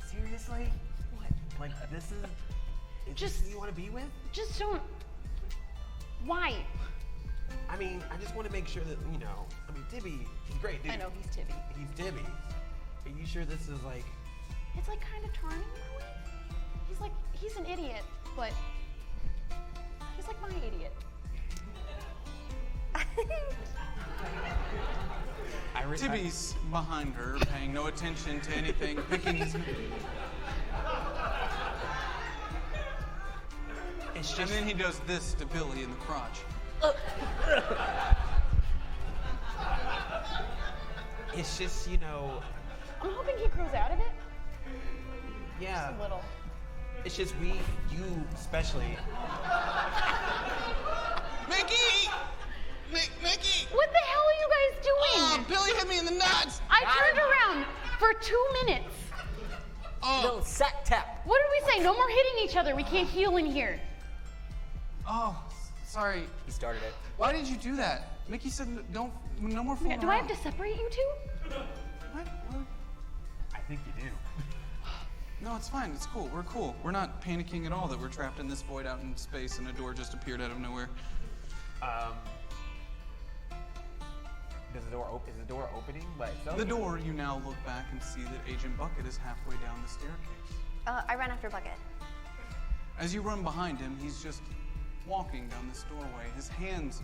Seriously? What? Like, this is Just- this who you want to be with? Just don't. Why? I mean, I just want to make sure that, you know, I mean, Tibby, he's great, dude. I know he's Tibby. He's Tibby. Are you sure this is like... It's like kind of charming in a way. He's an idiot, but he's like my idiot. Tibby's behind her, paying no attention to anything, picking his... And then he does this to Billy in the crotch. It's just, you know... I'm hoping he grows out of it. Yeah. Just a little. It's just you especially... Mickey! Mickey! What the hell are you guys doing? Billy hit me in the nuts! I turned around for 2 minutes. Little set tap. What did we say? No more hitting each other. We can't heal in here. Oh, sorry. He started it. Why did you do that? Mickey said no more fooling Do I around. have to separate you two? What? I think you do. No, it's fine. It's cool. We're cool. We're not panicking at all that we're trapped in this void out in space and a door just appeared out of nowhere. Is the door opening by itself? The door, you now look back and see that Agent Bucket is halfway down the staircase. I run after Bucket. As you run behind him, he's just walking down this doorway, his hands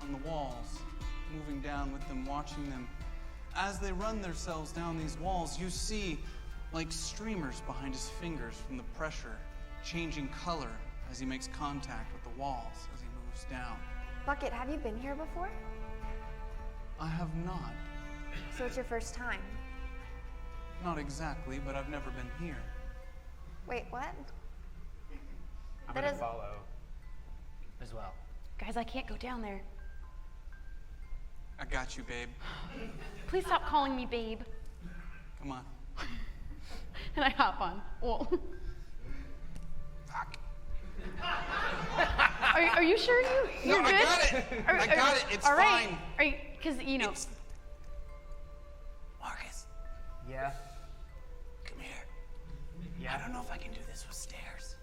on the walls, moving down with them, watching them. As they run themselves down these walls, you see like streamers behind his fingers from the pressure, changing color as he makes contact with the walls as he moves down. Bucket, have you been here before? I have not. So it's your first time. Not exactly, but I've never been here. Wait, what? I'm That gonna is- follow as well. Guys, I can't go down there. I got you, babe. Please stop calling me babe. Come on. And I hop on. Well. Fuck. Are you sure you're No, good? I got it. I got it. It's all right. fine. Are you? Because you know. Marcus, Yeah. come here. Yeah. I don't know if I can do this with stairs.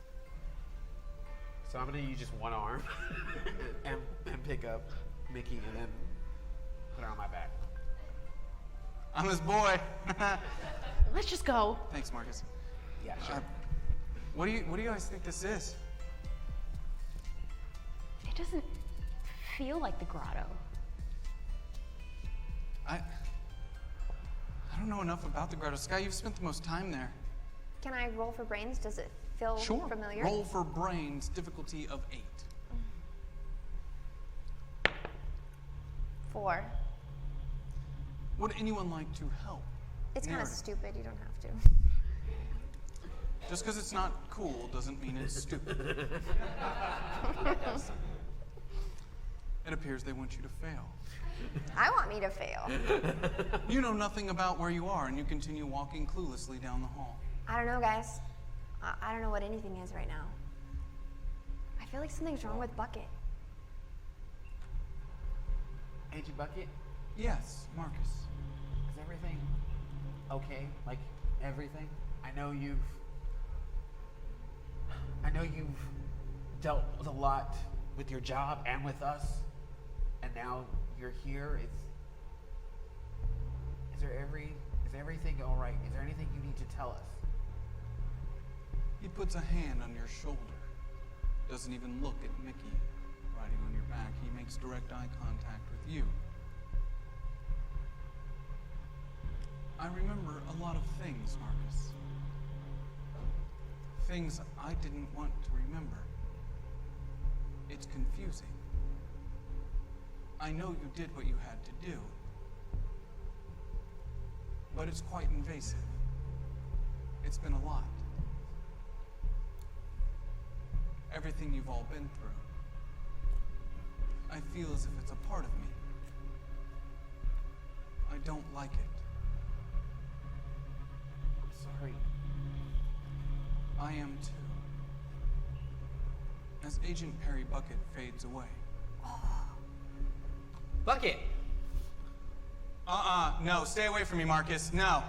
So I'm gonna use just one arm and pick up Mickey and then put her on my back. I'm his boy. Let's just go. Thanks, Marcus. Yeah, sure. What do you guys think this is? It doesn't feel like the grotto. I don't know enough about the Grotto. Sky, you've spent the most time there. Can I roll for brains? Does it feel familiar? Roll for brains, difficulty of 8. 4. Would anyone like to help? It's kind of Narrative. stupid. You don't have to. Just because it's not cool doesn't mean it's stupid. It appears they want you to fail. I want me to fail. You know nothing about where you are, and you continue walking cluelessly down the hall. I don't know, guys. I don't know what anything is right now. I feel like something's wrong with Bucket. Agent Bucket, Yes, Marcus. is everything okay? Like everything? I know you've dealt with a lot with your job and with us, and now you're here. Is everything all right? Is there anything you need to tell us? He puts a hand on your shoulder. Doesn't even look at Mickey riding on your back. He makes direct eye contact with you. I remember a lot of things, Marcus. Things I didn't want to remember. It's confusing. I know you did what you had to do, but it's quite invasive. It's been a lot. Everything you've all been through. I feel as if it's a part of me. I don't like it. I'm sorry. I am too. As Agent Perry Bucket fades away. Bucket. No, stay away from me, Marcus. No.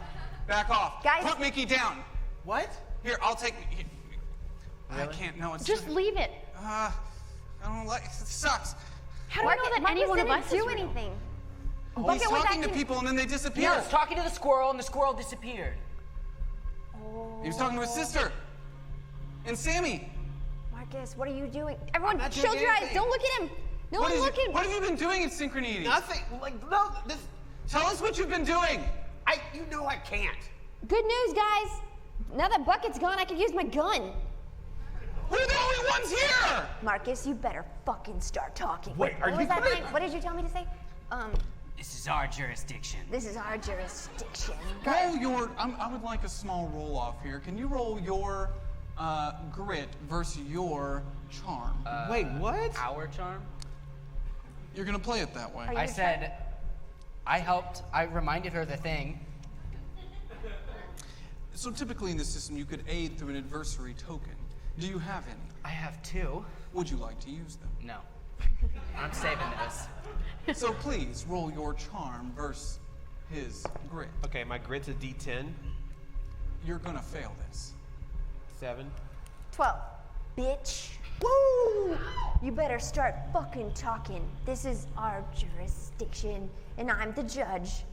Back off. Guys. Put Mickey down. What? Here, I'll take. I can't. No, it's Just leave it. I don't like. It sucks. How do I know that any one of us didn't is do real? anything. He's Bucket was talking to acting- people and then they He disappear. was talking to the squirrel, and the squirrel disappeared. He was talking to his sister. And Sammy. Marcus, what are you doing? Everyone, not doing shield your eyes. anything. Don't look at him. No one look at him. What have you been doing in Synchronity? Nothing. Like, no, this. Tell us what you've been doing. You know I can't. Good news, guys. Now that Bucket's gone, I can use my gun. We're the only ones here! Marcus, you better fucking start talking. Wait, are what you was that gonna- line? What did you tell me to say? This is our jurisdiction. This is our jurisdiction. Roll your. I would like a small roll off here. Can you roll your grit versus your charm? Wait, what? Our charm? You're gonna play it that way. Are you I gonna said, I reminded her the thing. So typically in this system, you could aid through an adversary token. Do you have any? I have 2. Would you like to use them? No. I'm saving this. So please roll your charm versus his grit. Okay, my grit's a D10. You're gonna fail this. 7. 12. Bitch. Woo! You better start fucking talking. This is our jurisdiction, and I'm the judge.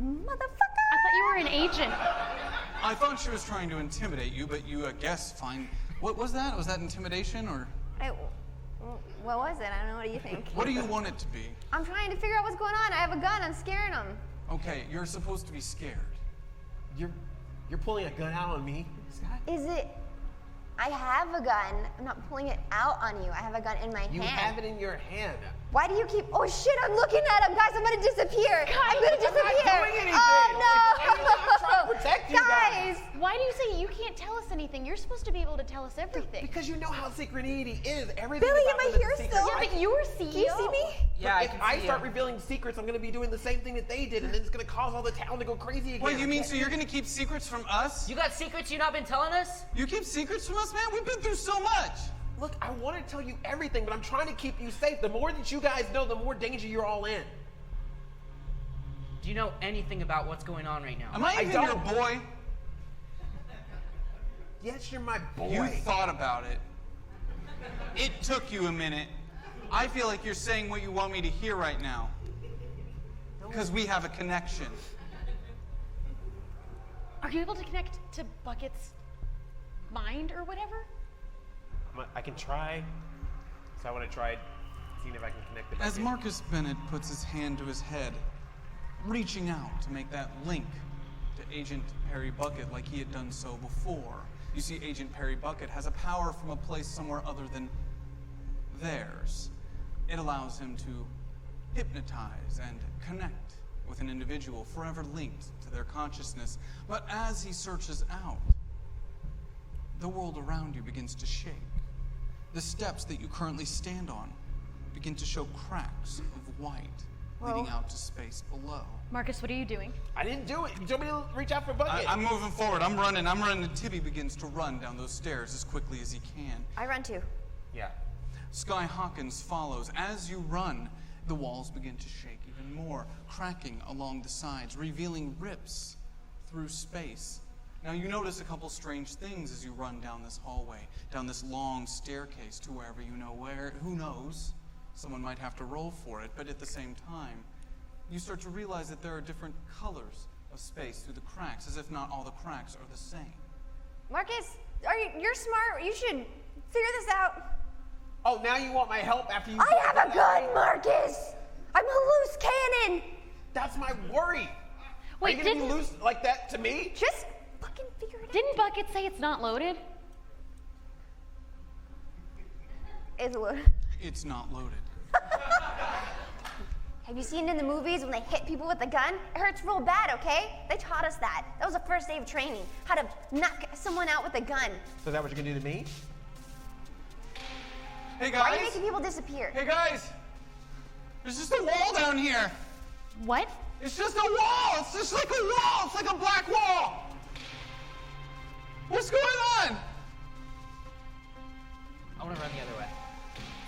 Motherfucker! I thought you were an agent. I thought she was trying to intimidate you, but you, find. What was that? Was that intimidation or? What was it? I don't know. What do you think? What do you want it to be? I'm trying to figure out what's going on. I have a gun. I'm scaring them. Okay, you're supposed to be scared. You're pulling a gun out on me, Scott. Is it? I have a gun. I'm not pulling it out on you. I have a gun in my You hand. have it in your hand. Why do you keep? Oh shit! I'm looking at him, guys. I'm gonna disappear. I'm gonna disappear. not doing anything. Oh no! I'm trying to protect you guys. Why do you say you can't tell us anything? You're supposed to be able to tell us everything. Because you know how Synchronity is. Everything Billy, about am I them is here a secret. still? Yeah, but you were CEO. Do you see me? Yeah, If I can I see start you. revealing secrets, I'm going to be doing the same thing that they did, and then it's going to cause all the town to go crazy again. Wait, you mean so you're gonna keep secrets from us? You got secrets you not been telling us? You keep secrets from us, man? We've been through so much. Look, I want to tell you everything, but I'm trying to keep you safe. The more that you guys know, the more danger you're all in. Do you know anything about what's going on right now? Am I even your don't. boy? Yes, you're my boy. You thought about it. It took you a minute. I feel like you're saying what you want me to hear right now. Because we have a connection. Are you able to connect to Bucket's mind or whatever? I can try. So I want to try seeing if I can connect the As bucket. Marcus Bennett puts his hand to his head, reaching out to make that link to Agent Perry Bucket like he had done so before, you see Agent Perry Bucket has a power from a place somewhere other than theirs. It allows him to hypnotize and connect with an individual forever linked to their consciousness. But as he searches out, the world around you begins to shake. The steps that you currently stand on begin to show cracks of white leading out to space below. Marcus, what are you doing? I didn't do it. You told me to reach out for Bucket. I'm moving forward. I'm running, and Tibby begins to run down those stairs as quickly as he can. I run too. Yeah. Sky Hawkins follows. As you run, the walls begin to shake even more, cracking along the sides, revealing rips through space. Now you notice a couple strange things as you run down this hallway, down this long staircase to wherever you know where. Who knows? Someone might have to roll for it, but at the same time, you start to realize that there are different colors of space through the cracks, as if not all the cracks are the same. Marcus, you're smart. You should figure this out. Oh, now you want my help after you... I have a gun, Marcus. I'm a loose cannon. That's my worry. Wait, are you going to be loose like that to me? Just fucking figure it out. Didn't Bucket say it's not loaded? It's loaded. It's not loaded. Have you seen it in the movies when they hit people with a gun? It hurts real bad, okay? They taught us that. That was the first day of training, how to knock someone out with a gun. So is that what you're going to do to me? Hey Why are you guys! making people disappear? Hey guys! There's just a wall down here. What? It's just a wall. It's just like a wall. It's like a black wall. What's going on? I want to run the other way.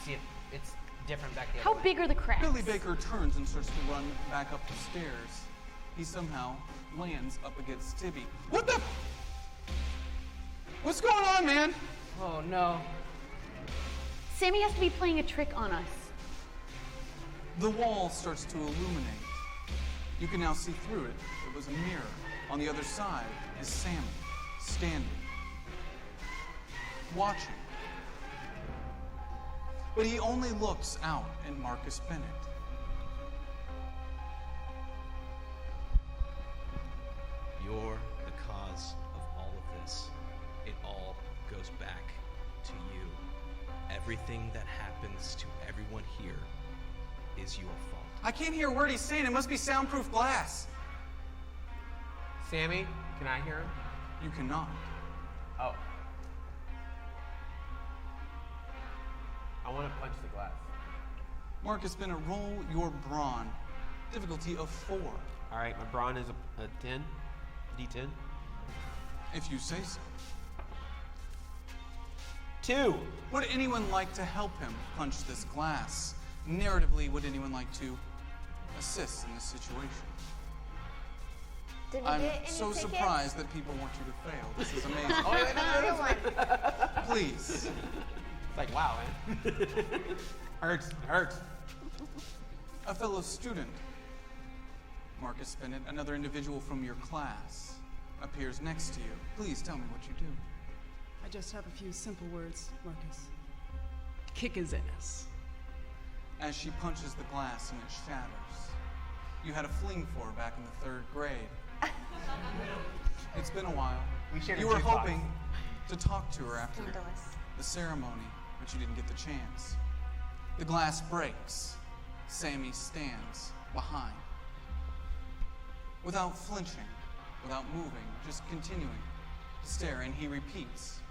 See if it's different back the How other way. big are the cracks? Billy Baker turns and starts to run back up the stairs. He somehow lands up against Tibby. What the? What's going on, man? Oh no. Sammy has to be playing a trick on us. The wall starts to illuminate. You can now see through it. It was a mirror. On the other side is Sammy, standing, watching. But he only looks out at Marcus Bennett. You're the cause of all of this. It all goes back to you. Everything that happens to everyone here is your fault. I can't hear a word he's saying. It must be soundproof glass. Sammy, can I hear him? You cannot. Oh. I want to punch the glass. Marcus Bennett, roll your brawn. Difficulty of 4. All right, my brawn is a 10. D10. If you say so. 2. Would anyone like to help him punch this glass? Narratively, would anyone like to assist in this situation? Did we I'm get any so tickets? surprised that people want you to fail. This is amazing. Another one. Please. It's like, wow, man. Hurts. A fellow student, Marcus Bennett, another individual from your class, appears next to you. Please tell me what you do. I just have a few simple words, Marcus. Kick his ass. As she punches the glass and it shatters. You had a fling for her back in the 3rd grade. It's been a while. We shared a You were jukebox. hoping to talk to her after Scandalous. the ceremony, but you didn't get the chance. The glass breaks. Sammy stands behind. Without flinching, without moving, just continuing to stare, and he repeats.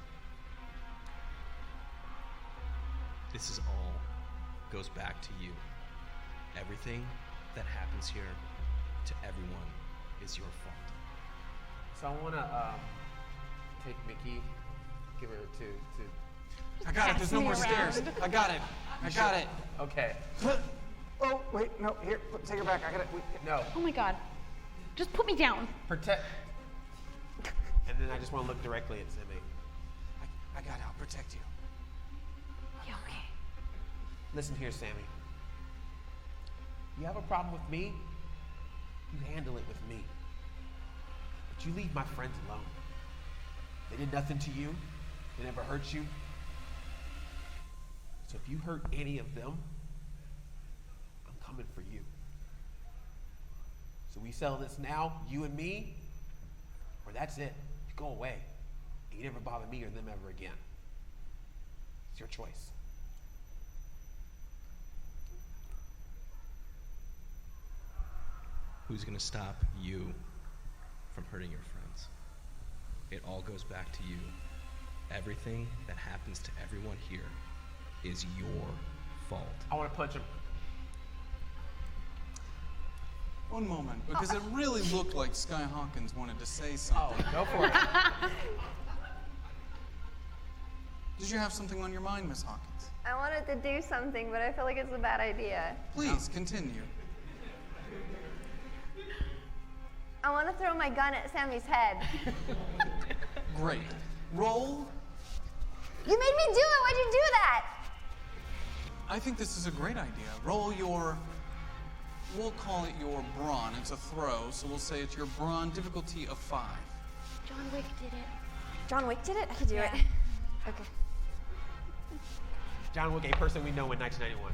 This is all goes back to you. Everything that happens here to everyone is your fault. So I want to take Mickey, give her to I got it. There's no more stairs. I got it. I got it. Okay. Oh, wait, no, here, take her back. I got it. No. Oh my god. Just put me down. Protect. And then I just want to look directly at Sammy. I got it. I'll protect you. Yeah, okay. Listen here, Sammy. You have a problem with me? You handle it with me. But you leave my friends alone. They did nothing to you. They never hurt you. So if you hurt any of them, I'm coming for you. So we settle this now, you and me, or that's it. You go away. And you never bother me or them ever again. It's your choice. Who's gonna stop you from hurting your friends? It all goes back to you. Everything that happens to everyone here is your fault. I want to punch him. One moment, because it really looked like Sky Hawkins wanted to say something. Oh, go for it. Did you have something on your mind, Miss Hawkins? I wanted to do something, but I feel like it's a bad idea. Please, continue. I want to throw my gun at Sammy's head. Great. Roll. You made me do it. Why'd you do that? I think this is a great idea. Roll your, we'll call it your brawn. It's a throw, so we'll say it's your brawn difficulty of 5. John Wick did it. John Wick did it? I could do it. Okay. John Wick, a person we know in 1991.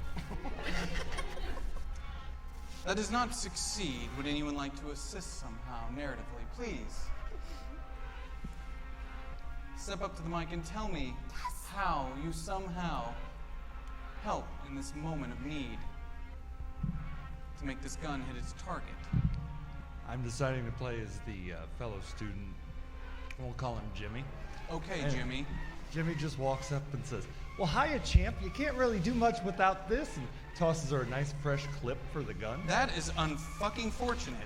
That does not succeed. Would anyone like to assist somehow, narratively? Please. Step up to the mic and tell me how you somehow help in this moment of need to make this gun hit its target. I'm deciding to play as the fellow student. We'll call him Jimmy. Okay, And Jimmy. Jimmy just walks up and says, "Well, hiya, champ. You can't really do much without this." And tosses her a nice fresh clip for the gun. That is unfucking fortunate.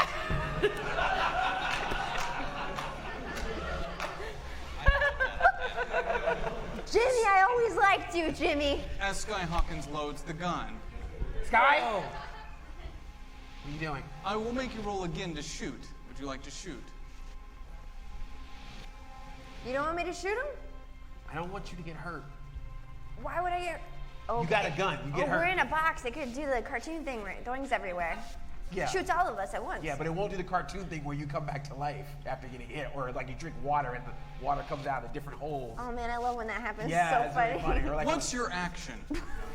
Jimmy, I always liked you, Jimmy. As Sky Hawkins loads the gun. Sky? What are you doing? I will make you roll again to shoot. Would you like to shoot? You don't want me to shoot him? I don't want you to get hurt. Why would I get... Okay. You got a gun. You get hurt. We're in a box. I could do the cartoon thing where it goings everywhere. Yeah. Shoots all of us at once. Yeah, but it won't do the cartoon thing where you come back to life after getting hit, or like you drink water and the water comes out of different holes. Oh man, I love when that happens. Yeah, so it's funny. really funny. Or like What's your action?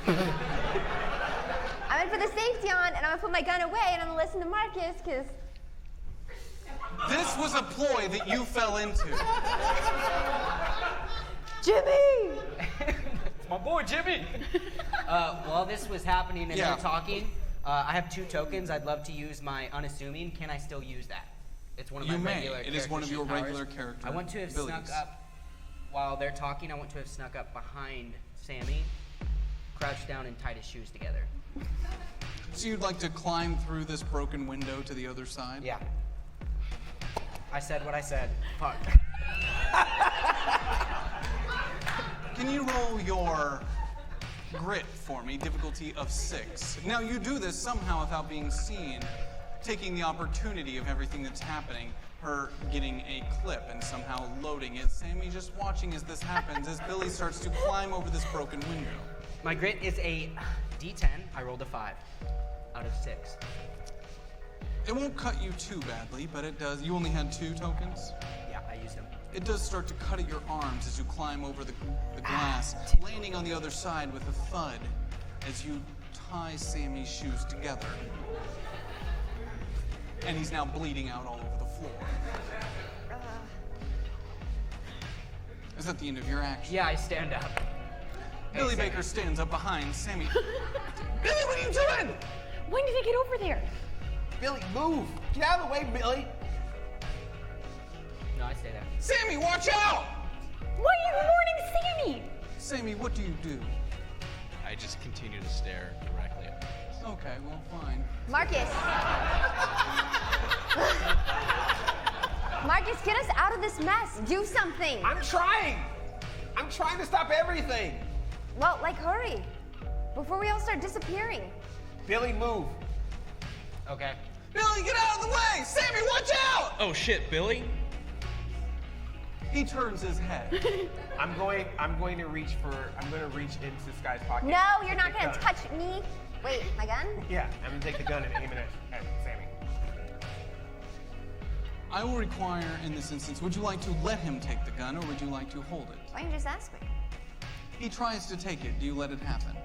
I'm gonna put the safety on, and I'm gonna put my gun away, and I'm gonna listen to Marcus, because... This was a ploy that you fell into. Jimmy! It's my boy, Jimmy! While this was happening and they're talking, I have 2 tokens. I'd love to use my unassuming. Can I still use that? It's one of my regular It is one of your powers. regular character I want to have abilities. snuck up, while they're talking, I want to have snuck up behind Sammy, crouched down and tied his shoes together. So you'd like to climb through this broken window to the other side? Yeah. I said what I said. Fuck. Can you roll your grit for me, difficulty of 6? Now you do this somehow without being seen, taking the opportunity of everything that's happening, her getting a clip and somehow loading it. Sammy just watching as this happens, as Billy starts to climb over this broken window. My grit is a D10. I rolled a 5 out of 6. It won't cut you too badly, but it does. You only had 2 tokens? Yeah, I used them. It does start to cut at your arms as you climb over the glass, landing on the other side with a thud as you tie Sammy's shoes together. And he's now bleeding out all over the floor. Is that the end of your action? Yeah, I stand up. Billy Baker stands up behind Sammy. Billy, what are you doing? When did I get over there? Billy, move! Get out of the way, Billy! No, I stay there. Sammy, watch out! Why are you warning Sammy? Sammy, what do you do? I just continue to stare directly at Marcus. Okay, well, fine. Marcus. Marcus, get us out of this mess. Do something. I'm trying! I'm trying to stop everything! Well, like, hurry. Before we all start disappearing. Billy, move! Okay. Billy, get out of the way! Sammy, watch out! Oh shit, Billy? He turns his head. I'm going to reach into Sky's pocket. No, you're not Take gonna the gun. touch me. Wait, my gun? Yeah, I'm gonna take the gun and aim it at Sammy. I will require, in this instance, would you like to let him take the gun, or would you like to hold it? Why don't you just ask me? He tries to take it. Do you let it happen?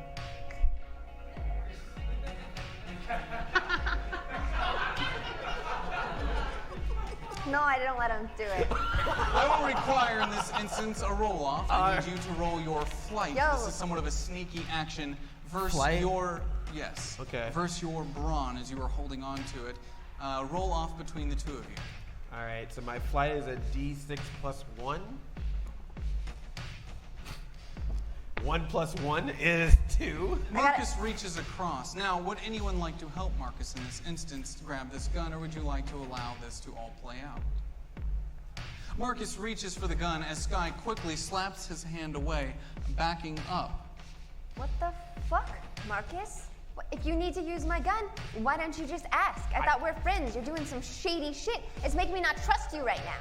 No, I didn't let him do it. I will require, in this instance, a roll-off. I need you to roll your flight. Yo. This is somewhat of a sneaky action versus Flight? your... Yes. Okay. Versus your brawn as you are holding on to it. Roll off between the 2 of you. All right, so my flight is a D6 plus 1. 1 plus 1 is 2. Marcus reaches across. Now, would anyone like to help Marcus in this instance to grab this gun, or would you like to allow this to all play out? Marcus reaches for the gun as Sky quickly slaps his hand away, backing up. What the fuck, Marcus? If you need to use my gun, why don't you just ask? I thought we're friends. You're doing some shady shit. It's making me not trust you right now.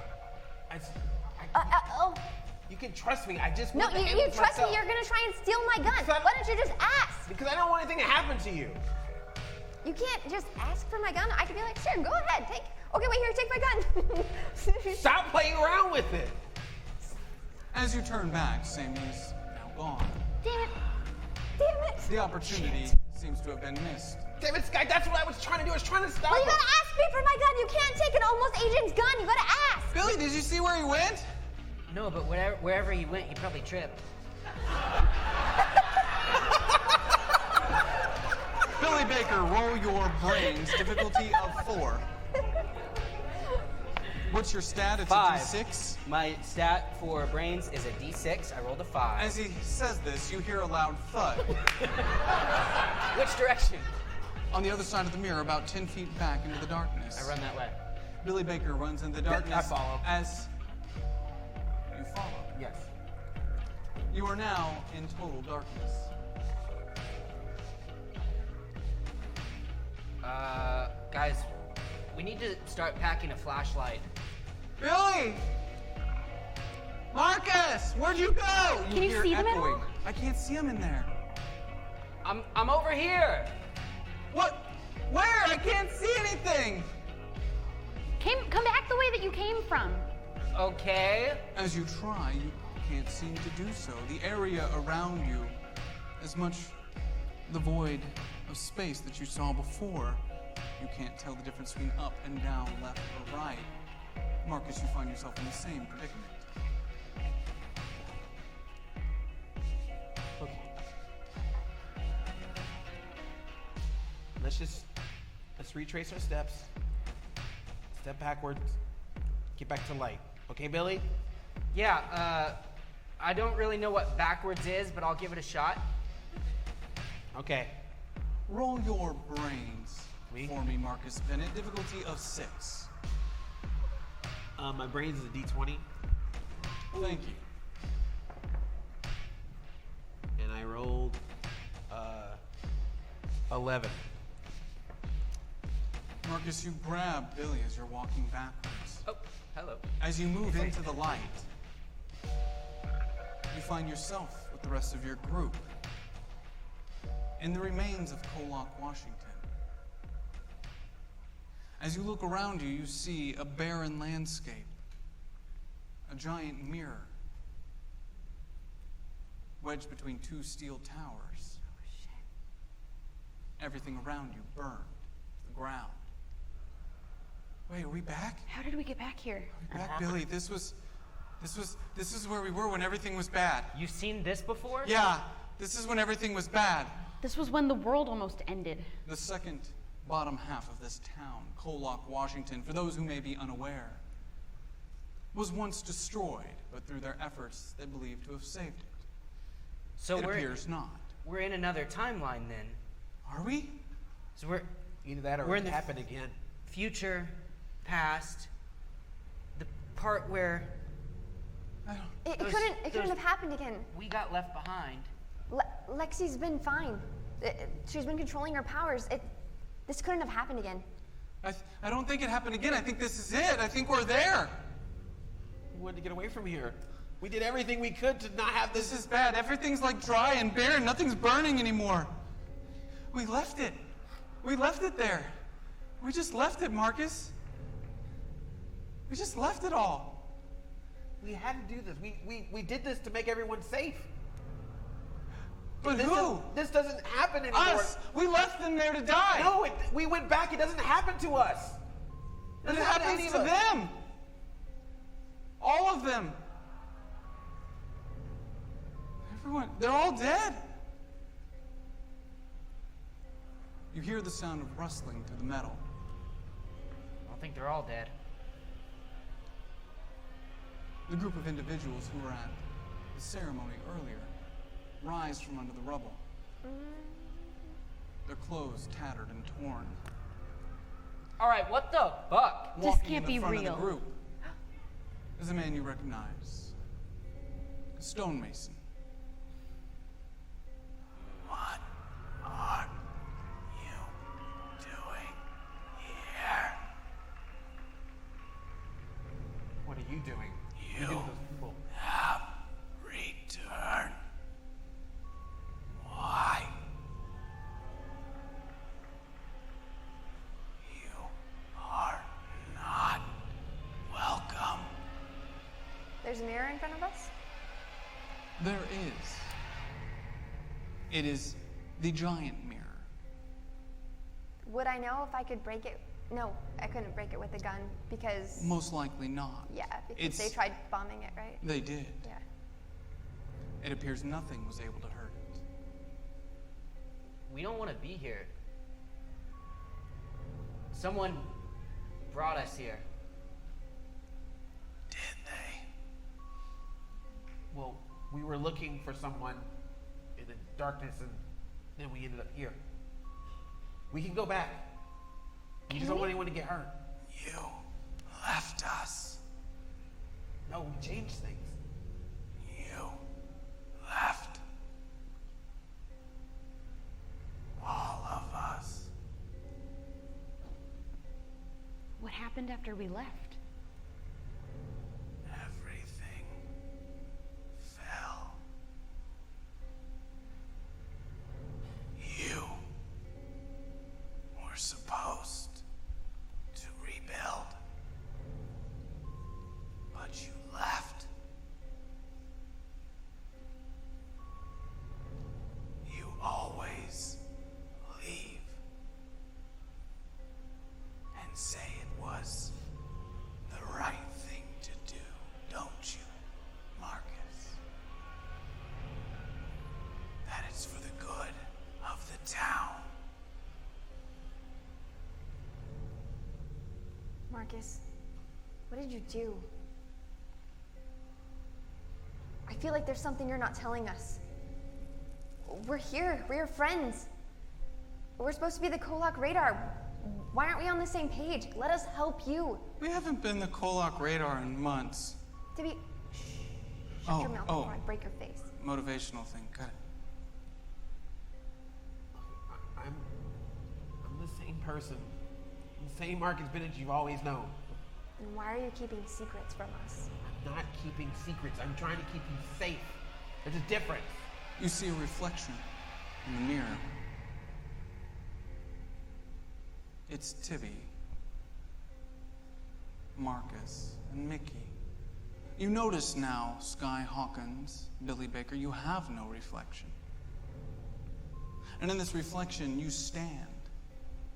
Oh. You can trust me. I just No, want to you handle trust myself. me. You're gonna try and steal my gun. Why don't you just ask? Because I don't want anything to happen to you. You can't just ask for my gun. I could be like, sure, go ahead, take. Okay, wait here, take my gun. Stop playing around with it. As you turn back, Sammy's now gone. Damn it. Damn it. The opportunity seems to have been missed. Damn it, Sky, that's what I was trying to do. I was trying to stop Well, you him. gotta ask me for my gun. You can't take an almost agent's gun. You gotta ask. Billy, did you see where he went? No, but wherever he went, he probably tripped. Billy Baker, roll your brains, difficulty of 4. What's your stat? It's 5. a D6? My stat for brains is a D6. I rolled a 5. As he says this, you hear a loud thud. Which direction? On the other side of the mirror, about 10 feet back into the darkness. I run that way. Billy Baker runs into the darkness. I follow. As you follow. Yes. You are now in total darkness. Guys, we need to start packing a flashlight. Billy! Marcus! Where'd you go? Can you hear see them at echoing. all? I can't see him in there. I'm over here. What? Where? I can't see anything. Come back the way that you came from. Okay. As you try, you can't seem to do so. The area around you is much the void of space that you saw before. You can't tell the difference between up and down, left or right. Marcus, you find yourself in the same predicament. Okay. Let's retrace our steps. Step backwards. Get back to light. Okay, Billy? Yeah, I don't really know what backwards is, but I'll give it a shot. Okay. Roll your brains for me, Marcus Bennett. Difficulty of 6. My brains is a D20. Thank you. And I rolled 11. Marcus, you grab Billy as you're walking backwards. Oh, hello. As you move into the light, you find yourself with the rest of your group in the remains of KOllOK, Washington. As you look around you, you see a barren landscape, a giant mirror wedged between 2 steel towers. Oh, shit. Everything around you burned to the ground. Wait, are we back? How did we get back here? Are we back, Billy? This is where we were when everything was bad. You've seen this before? Yeah, this is when everything was bad. This was when the world almost ended. The second bottom half of this town, KOllOK, Washington, for those who may be unaware, was once destroyed, but through their efforts, they believe to have saved it. So it appears not. We're in another timeline then. Are we? So we're either that or we're it in the happened again. Future, past, the part where It couldn't have happened again. we got left behind. Lexi's been fine. She's been controlling her powers. This couldn't have happened again. I don't think it happened again. I think this is it. I think we're there. We wanted to get away from here. We did everything we could to not have this. This is bad. Everything's like dry and barren. Nothing's burning anymore. We left it. We left it there. We just left it, Marcus. We just left it all. We had to do this. We did this to make everyone safe. But who? This doesn't happen anymore. Us. We left them there to die. No, we went back. It doesn't happen to us. But it happens to them. All of them. Everyone. They're all dead. You hear the sound of rustling through the metal. I don't think they're all dead. The group of individuals who were at the ceremony earlier rise from under the rubble. Their clothes tattered and torn. All right, what the fuck? This Walking can't in the be front real. of the group is a man you recognize, a stonemason. What are you doing here? What are you doing? You have returned. Why? You are not welcome. There's a mirror in front of us? There is. It is the giant mirror. Would I know if I could break it? No, I couldn't break it with a gun because... Most likely not. Yeah, because they tried bombing it, right? They did. Yeah. It appears nothing was able to hurt it. We don't want to be here. Someone brought us here. We were looking for someone in the darkness, and then we ended up here. We can go back. We just don't want anyone to get hurt. You left us. No, we changed things. You left all of us. What happened after we left? Everything fell. You were supposed to rebuild, but you left. You always leave and say it was the right thing to do, don't you, Marcus? That it's for the good of the town. Marcus, what did you do? I feel like there's something you're not telling us. We're here. We're your friends. We're supposed to be the KOllOK radar. Why aren't we on the same page? Let us help you. We haven't been the KOllOK radar in months. Shut your mouth before I break your face. Motivational thing, got it. I'm the same person. The same Marcus Bennett you've always known. And why are you keeping secrets from us? I'm not keeping secrets. I'm trying to keep you safe. There's a difference. You see a reflection in the mirror. It's Tibby, Marcus, and Mickey. You notice now, Sky Hawkins, Billy Baker, you have no reflection. And in this reflection, you stand,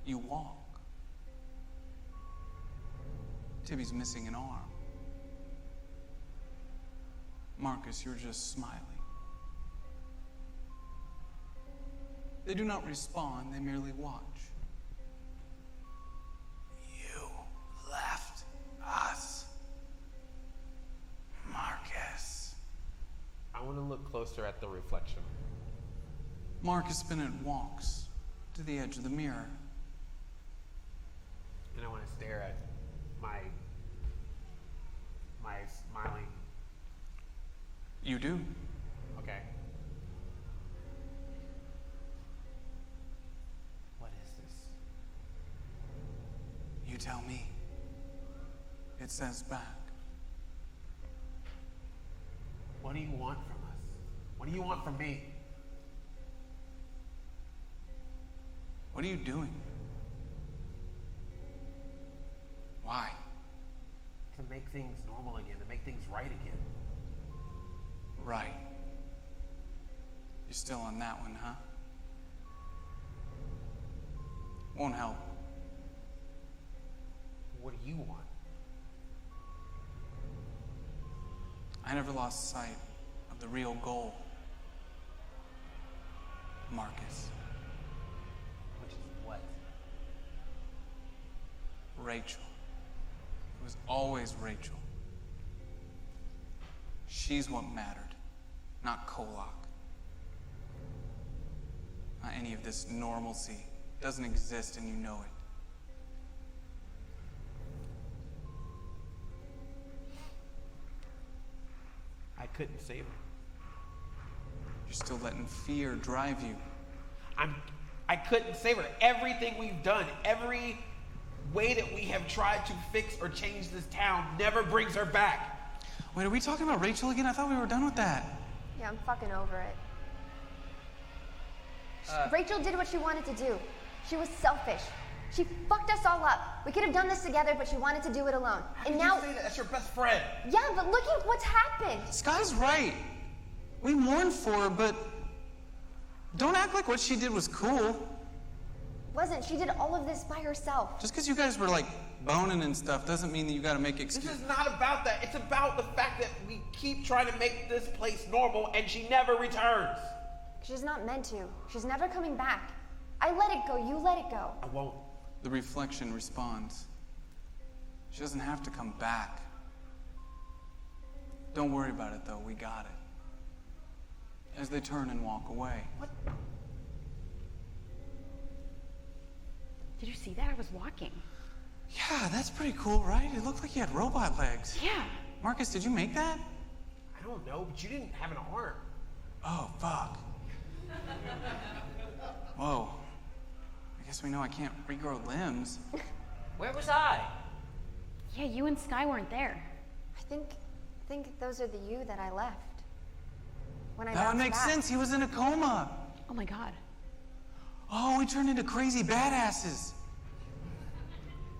you walk. Tibby's missing an arm. Marcus, you're just smiling. They do not respond, they merely watch. You left us, Marcus. I want to look closer at the reflection. Marcus Bennett walks to the edge of the mirror. And I want to stare at my smiling. You do. Okay. What is this? You tell me. It says back. What do you want from us? What do you want from me? What are you doing? Why? To make things normal again, to make things right again. Right. You're still on that one, huh? Won't help. What do you want? I never lost sight of the real goal, Marcus. Which is what? Rachel. It was always Rachel. She's what mattered, not KOllOK. Not any of this normalcy. It doesn't exist and you know it. I couldn't save her. You're still letting fear drive you. I couldn't save her. Everything we've done, every way that we have tried to fix or change this town never brings her back. Wait, are we talking about Rachel again? I thought we were done with that. Yeah, I'm fucking over it. Rachel did what she wanted to do. She was selfish. She fucked us all up. We could have done this together, but she wanted to do it alone. And now you say that? That's your best friend. Yeah, but look at what's happened. Sky's right. We mourn for her, but don't act like what she did was cool. Wasn't. She did all of this by herself. Just because you guys were like boning and stuff doesn't mean that you gotta make excuses. This is not about that. It's about the fact that we keep trying to make this place normal and she never returns. She's not meant to. She's never coming back. I let it go. You let it go. I won't. The reflection responds. She doesn't have to come back. Don't worry about it, though. We got it. as they turn and walk away. What? Did you see that? I was walking. Yeah, that's pretty cool, right? It looked like you had robot legs. Yeah. Marcus, did you make that? I don't know, but you didn't have an arm. Oh, fuck. Whoa. I guess we know I can't regrow limbs. Where was I? Yeah, you and Sky weren't there. I think those are the you that I left. When I That would bounced make back. sense. He was in a coma. Oh my god. Oh, we turned into crazy badasses.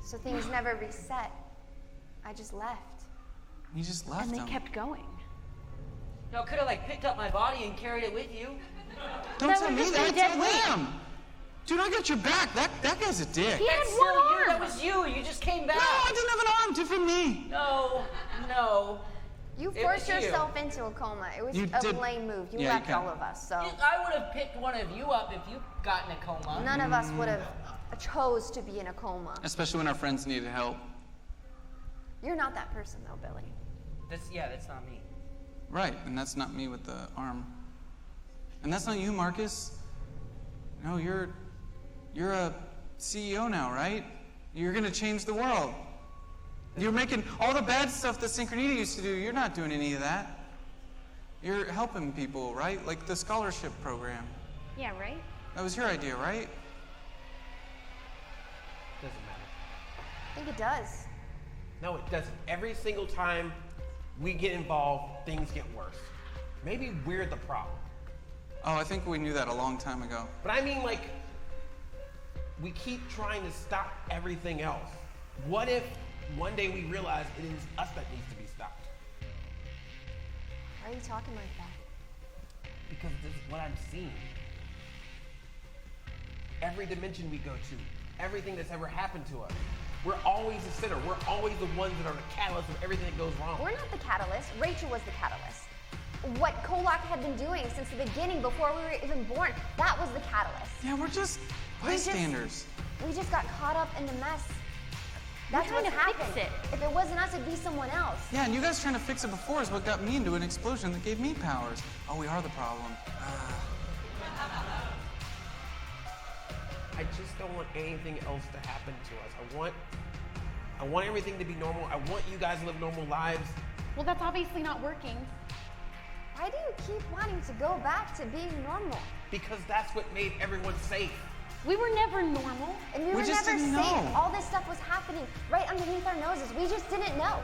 So things never reset. I just left. You just left And they him. kept going. No, could have like picked up my body and carried it with you. Don't That tell would me just that. be a dead Tell weight. him. Dude, I got your back. That guy's a dick. He had That's one still you. arm. That was you. You just came back. No, I didn't have an arm. Different me. No. You It forced was you. yourself into a coma. It was You a did- lame move. You Yeah, you left can. all of us, so I would have picked one of you up if you got in a coma. none of us would have chose to be in a coma. Especially when our friends needed help. You're not that person, though, Billy. That's not me. Right, and that's not me with the arm. And that's not you, Marcus. No, you're a CEO now, right? You're gonna change the world. You're making all the bad stuff that Synchronity used to do. You're not doing any of that. You're helping people, right? Like the scholarship program. Yeah, right? That was your idea, right? Doesn't matter. I think it does. No, it doesn't. Every single time we get involved, things get worse. Maybe we're the problem. Oh, I think we knew that a long time ago. But I mean, like, we keep trying to stop everything else. What if one day we realize it is us that needs to be stopped? Why are you talking like that? Because this is what I'm seeing. Every dimension we go to, everything that's ever happened to us, we're always the center. We're always the ones that are the catalyst of everything that goes wrong. We're not the catalyst. Rachel was the catalyst. What KOllOK had been doing since the beginning, before we were even born, that was the catalyst. Yeah, we're just bystanders. We just got caught up in the mess. That's trying what to fix happened. it. If it wasn't us, it'd be someone else. Yeah, and you guys trying to fix it before is what got me into an explosion that gave me powers. Oh, we are the problem. I just don't want anything else to happen to us. I want everything to be normal. I want you guys to live normal lives. Well, that's obviously not working. Why do you keep wanting to go back to being normal? Because that's what made everyone safe. We were never normal. And we were just never didn't safe. know. All this stuff was happening right underneath our noses. We just didn't know.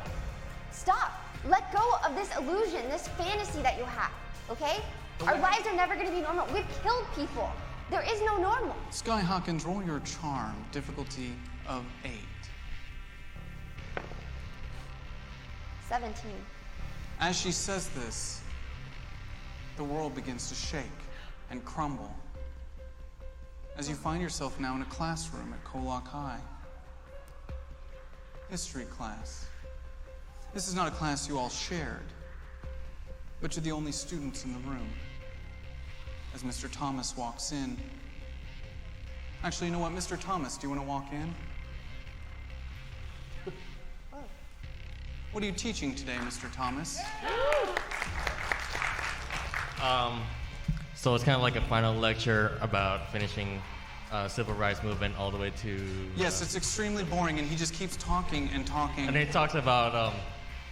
Stop. Let go of this illusion, this fantasy that you have, okay? Our lives are never going to be normal. We've killed people. There is no normal. Sky Hawkins, roll your charm. Difficulty of 8. 17. As she says this, the world begins to shake and crumble. As you find yourself now in a classroom at KOllOK High. History class. This is not a class you all shared, but you're the only students in the room. As Mr. Thomas walks in. Actually, you know what, Mr. Thomas, do you want to walk in? What are you teaching today, Mr. Thomas? So it's kind of like a final lecture about finishing civil rights movement all the way to... Yes, it's extremely boring, and he just keeps talking and talking. And it talks about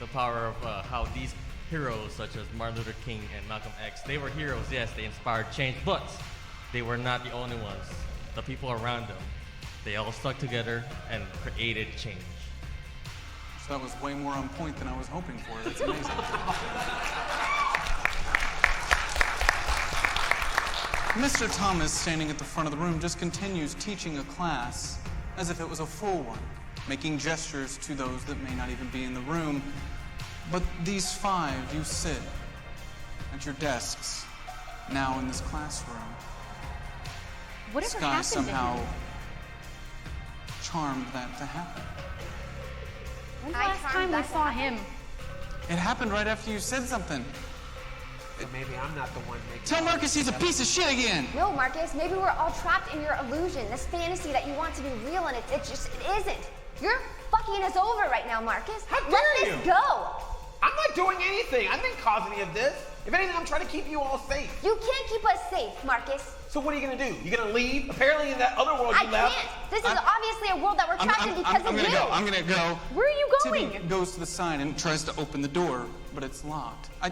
the power of how these heroes, such as Martin Luther King and Malcolm X, they were heroes, yes, they inspired change, but they were not the only ones. The people around them, they all stuck together and created change. So that was way more on point than I was hoping for. That's amazing. Mr. Thomas, standing at the front of the room, just continues teaching a class as if it was a full one, making gestures to those that may not even be in the room. But these 5, you sit at your desks, now in this classroom. Whatever Sky happened somehow to him? charmed that to happen. When's the last time we saw him? It happened right after you said something. So maybe I'm not the one making... Tell Marcus he's a piece of shit again. No, Marcus, maybe we're all trapped in your illusion, this fantasy that you want to be real, and it isn't. You're fucking us over right now, Marcus. How dare Let you? this go. I'm not doing anything. I didn't cause any of this. If anything, I'm trying to keep you all safe. You can't keep us safe, Marcus. So what are you gonna do? You gonna leave? Apparently in that other world you left. I can't. This is obviously a world that we're trapped in because of you. I'm gonna go. Where are you going? Timmy goes to the side and tries to open the door, but it's locked. I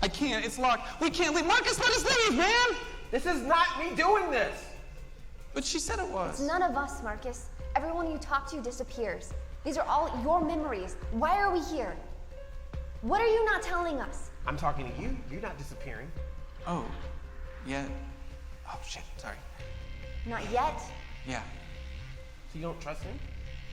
can't. It's locked. We can't leave. Marcus, let us leave, man. This is not me doing this. But she said it was. It's none of us, Marcus. Everyone you talk to disappears. These are all your memories. Why are we here? What are you not telling us? I'm talking to you. You're not disappearing. Oh, yeah. Oh, shit. Sorry. Not yet. Yeah. So you don't trust me?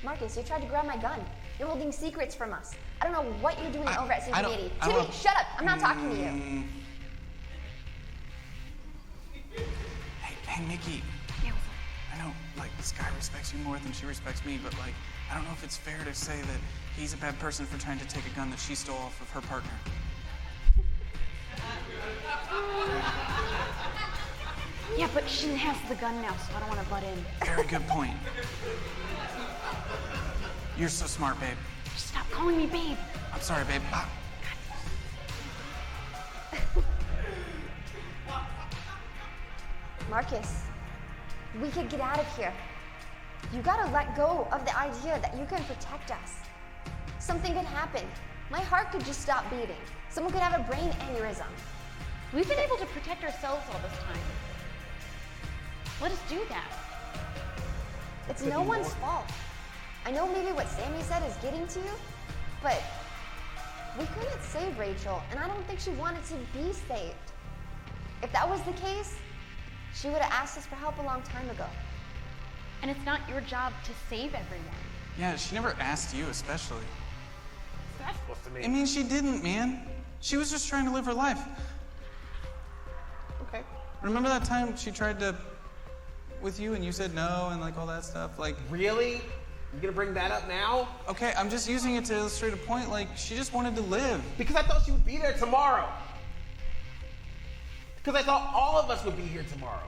Marcus, you tried to grab my gun. You're holding secrets from us. I don't know what you're doing over at I don't- CPD. I Timmy, don't- shut up. I'm not talking to you. Hey, Nikki. I know, like, Sky respects you more than she respects me, but, like, I don't know if it's fair to say that he's a bad person for trying to take a gun that she stole off of her partner. Yeah, but she has the gun now, so I don't want to butt in. Very good point. You're so smart, babe. Stop calling me babe. I'm sorry, babe. Marcus, we could get out of here. You gotta let go of the idea that you can protect us. Something could happen. My heart could just stop beating. Someone could have a brain aneurysm. We've been able to protect ourselves all this time. Let us do that. It's no one's fault. I know maybe what Sammy said is getting to you, but we couldn't save Rachel, and I don't think she wanted to be saved. If that was the case, she would have asked us for help a long time ago. And it's not your job to save everyone. Yeah, she never asked you, especially. That's supposed to mean. I mean, she didn't, man. She was just trying to live her life. Okay. Remember that time she tried to with you and you said no and like all that stuff? Like, really? You gonna bring that up now? Okay, I'm just using it to illustrate a point. Like, she just wanted to live. Because I thought she would be there tomorrow. Because I thought all of us would be here tomorrow.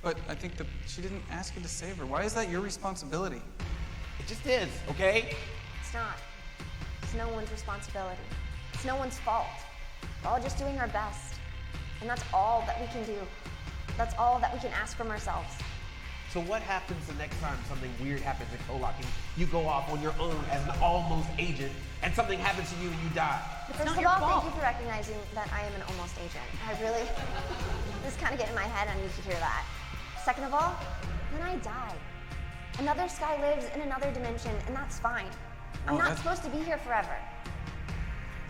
But I think she didn't ask you to save her. Why is that your responsibility? It just is, okay? It's not. It's no one's responsibility. It's no one's fault. We're all just doing our best. And that's all that we can do. That's all that we can ask from ourselves. So what happens the next time something weird happens in KOllOK and you go off on your own as an almost agent and something happens to you and you die? First of all, thank you for recognizing that I am an almost agent. This is kind of getting in my head. I need to hear that. Second of all, then I die. Another Sky lives in another dimension, and that's fine. I'm not supposed to be here forever.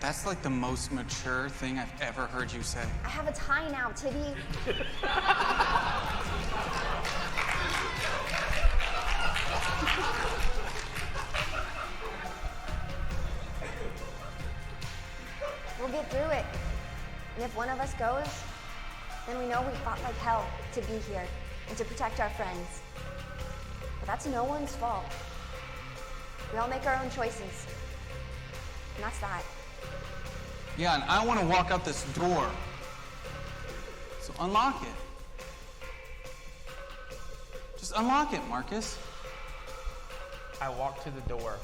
That's like the most mature thing I've ever heard you say. I have a tie now, Tibby. We'll get through it. And if one of us goes, then we know we fought like hell to be here and to protect our friends. But that's no one's fault. We all make our own choices. And that's that. Yeah, and I want to walk out this door. So unlock it. Just unlock it, Marcus. I walk to the door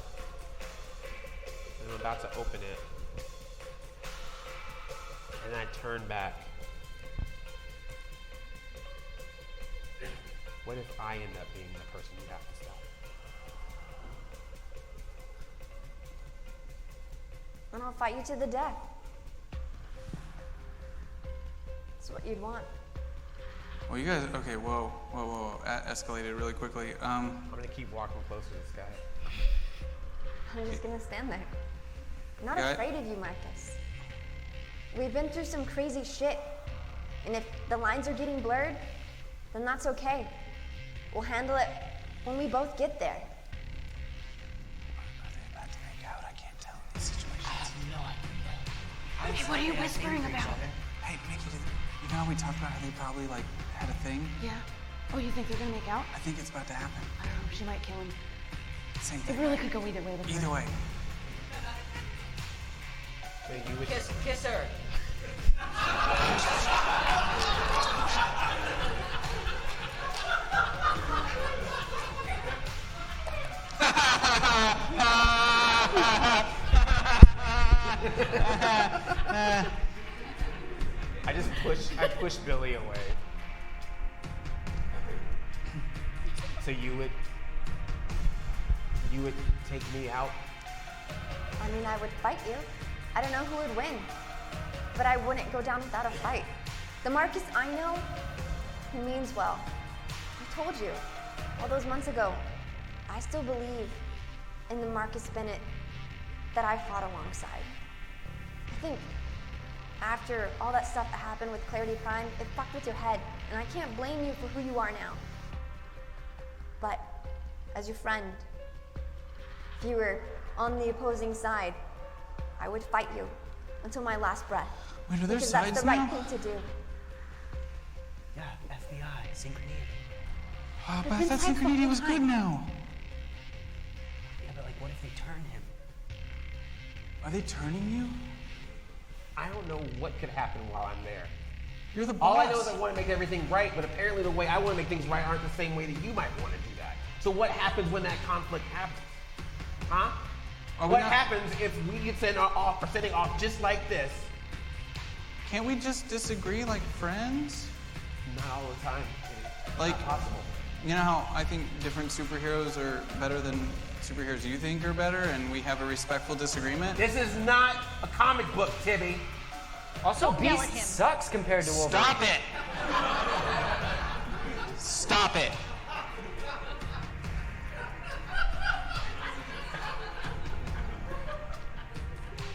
and I'm about to open it. And I turn back. What if I end up being the person you have to stop? And I'll fight you to the death. That's what you'd want. Well, you guys, okay, whoa. Escalated really quickly. I'm gonna keep walking closer to this guy. I'm just gonna stand there. I'm not Yeah, afraid of you, Marcus. We've been through some crazy shit. And if the lines are getting blurred, then that's okay. We'll handle it when we both get there. Are they about to make out? I can't tell in this situation. Hey, what are you whispering about? Hey, Mickey, you know how we talked about how they probably, like, had a thing? Yeah. Oh, you think they're gonna make out? I think it's about to happen. I don't know. She might kill him. Same It thing. really could go either way. With Either her. way. So you would Kiss her. I push Billy away. So you would take me out? I mean, I would fight you. I don't know who would win, but I wouldn't go down without a fight. The Marcus I know, he means well. I told you, all those months ago, I still believe in the Marcus Bennett that I fought alongside. I think after all that stuff that happened with Clarity Prime, it fucked with your head, and I can't blame you for who you are now. But as your friend, if you were on the opposing side, I would fight you until my last breath. Wait, are there because sides that's the now? right thing to do. Yeah, FBI, synchronity. Oh, but I thought synchronity was good now. Yeah, but like, what if they turn him? Are they turning you? I don't know what could happen while I'm there. You're the boss. All I know is I want to make everything right, but apparently the way I want to make things right aren't the same way that you might want to do that. So what happens when that conflict happens? Huh? What happens if we get sent off or setting off just like this? Can't we just disagree like friends? Not all the time. Like, not possible. You know how I think different superheroes are better than superheroes you think are better, and we have a respectful disagreement? This is not a comic book, Tibby. Also, Don't yell at Beast him. sucks compared to Wolverine. Stop it! Stop it!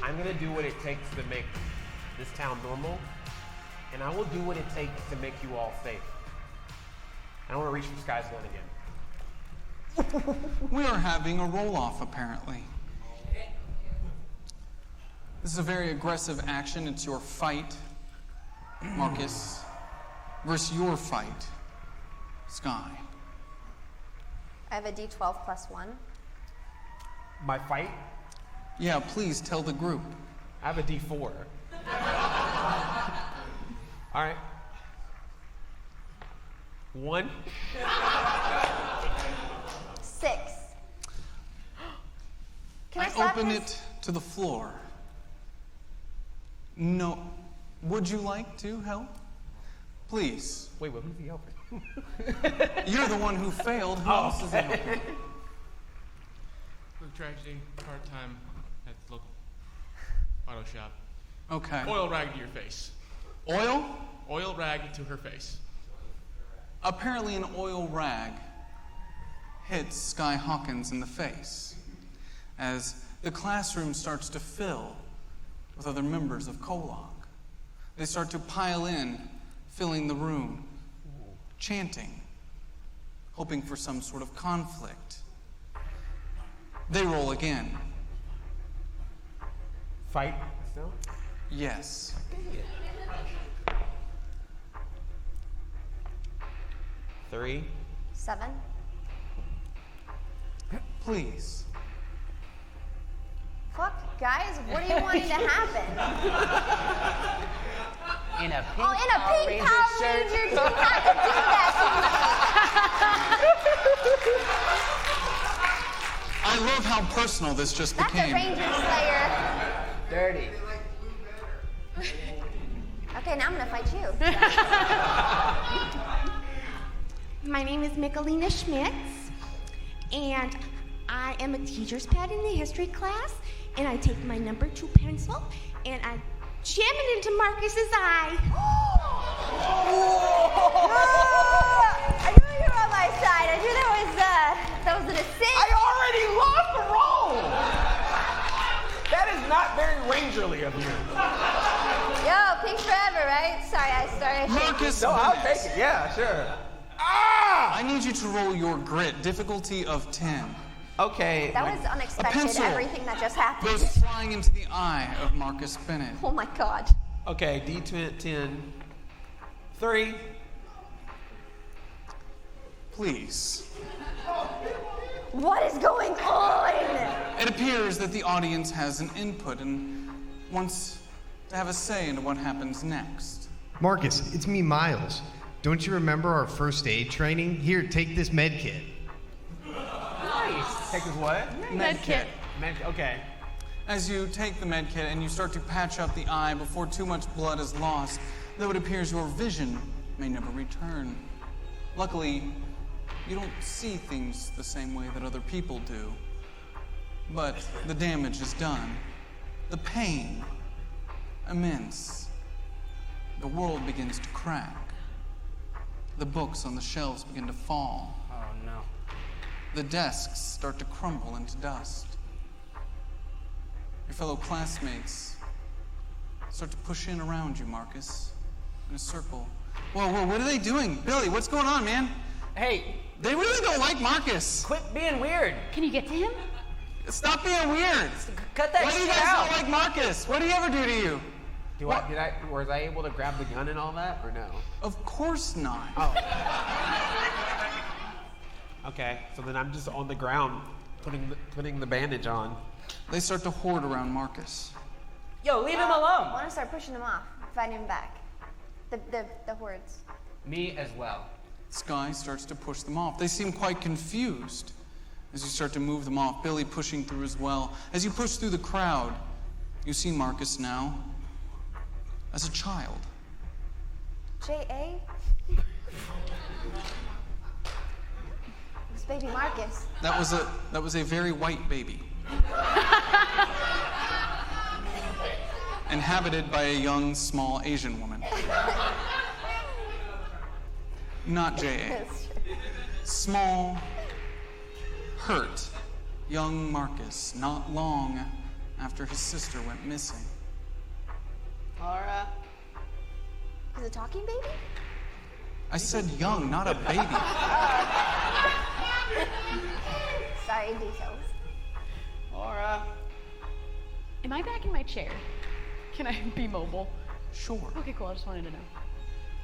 I'm gonna do what it takes to make this town normal, and I will do what it takes to make you all safe. I don't want to reach for Sky's gun again. We are having a roll-off, apparently. This is a very aggressive action. It's your fight, Marcus, versus your fight, Sky. I have a D12 plus 1. My fight? Yeah, please tell the group. I have a D4. All right. 1. 6. Can I I slap open his- it to the floor. No. Would you like to help? Please. Wait, who's he helping? You're the one who failed. Who else is helping? Quick tragedy, part-time at the local auto shop. Okay. Oil rag to your face. Oil? Oil rag to her face. Apparently an oil rag hits Sky Hawkins in the face as the classroom starts to fill with other members of KOllOK. They start to pile in, filling the room, chanting, hoping for some sort of conflict. They roll again. Fight still? Yes. 3. 7. Please. Fuck, guys, what are you wanting to happen? In a pink Oh, in a Power pink Ranger Power shirt. Ranger, do not do that I love how personal this just That's a became. Ranger Slayer. Dirty. Okay, now I'm gonna fight you. My name is Michelina Schmitz, and I am a teacher's pet in the history class, and I take my number 2 pencil, and I jam it into Marcus's eye. I knew you were on my side. I knew that was an assist. I already lost the roll! That is not very rangerly of you. Yo, pink forever, right? Sorry, I started. Marcus No, I'll Bennett. take it. Yeah, sure. I need you to roll your grit, difficulty of 10. Okay. That was unexpected, pencil. everything that just happened. Goes flying into the eye of Marcus Bennett. Oh my god. Okay, D10. 3. Please. What is going on? It appears that the audience has an input and wants to have a say into what happens next. Marcus, it's me, Miles. Don't you remember our first aid training? Here, take this med kit. Nice. Take this what? Med kit. Okay. As you take the med kit and you start to patch up the eye before too much blood is lost, though it appears your vision may never return. Luckily, you don't see things the same way that other people do. But the damage is done. The pain, immense. The world begins to crack. The books on the shelves begin to fall. Oh no. The desks start to crumble into dust. Your fellow classmates start to push in around you, Marcus, in a circle. Whoa, what are they doing? Billy, what's going on, man? Hey. They really don't like Marcus. Quit being weird. Can you get to him? Stop being weird. Cut that Why do you shit guys out. not like Marcus? What did he ever do to you? Was I able to grab the gun and all that, or no? Of course not. Oh. Okay, so then I'm just on the ground, putting the bandage on. They start to hoard around Marcus. Yo, leave him alone. I want to start pushing him off, fighting him back. The hordes. Me as well. Sky starts to push them off. They seem quite confused as you start to move them off, Billy pushing through as well. As you push through the crowd, you see Marcus now as a child. J.A.? It's baby Marcus. That was a very white baby. Inhabited by a young, small Asian woman. Not J.A. Small, hurt, young Marcus, not long after his sister went missing. Laura. Is it talking baby? I said young, not a baby. Sorry, details. Laura. Am I back in my chair? Can I be mobile? Sure. Okay, cool. I just wanted to know.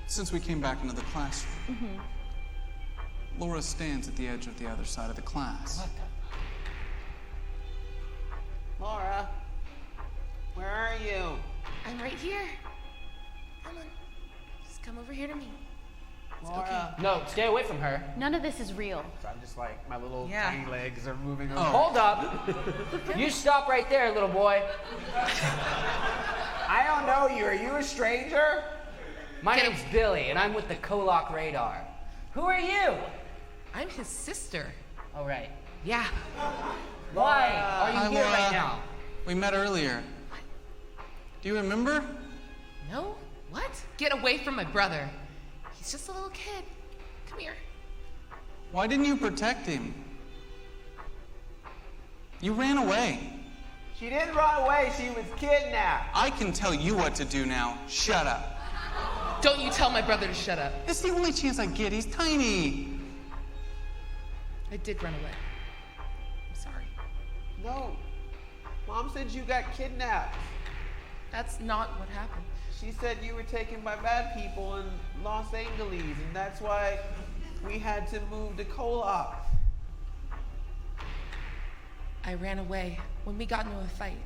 Since we came back into the classroom, Laura stands at the edge of the other side of the class. Laura, where are you? I'm right here. Come on. Just come over here to me. Laura. No, stay away from her. None of this is real. So I'm just like, my little tiny legs are moving over. Hold up. You stop right there, little boy. I don't know you. Are you a stranger? My name's Billy, and I'm with the KOllOK radar. Who are you? I'm his sister. Oh, right. Yeah. Why are you Hi, here Laura. right now? We met earlier. Do you remember? No? What? Get away from my brother. He's just a little kid. Come here. Why didn't you protect him? You ran away. She didn't run away. She was kidnapped. I can tell you what to do now. Shut up. Don't you tell my brother to shut up. It's the only chance I get. He's tiny. I did run away. I'm sorry. No. Mom said you got kidnapped. That's not what happened. She said you were taken by bad people in Los Angeles, and that's why we had to move to KOllOK. I ran away when we got into a fight,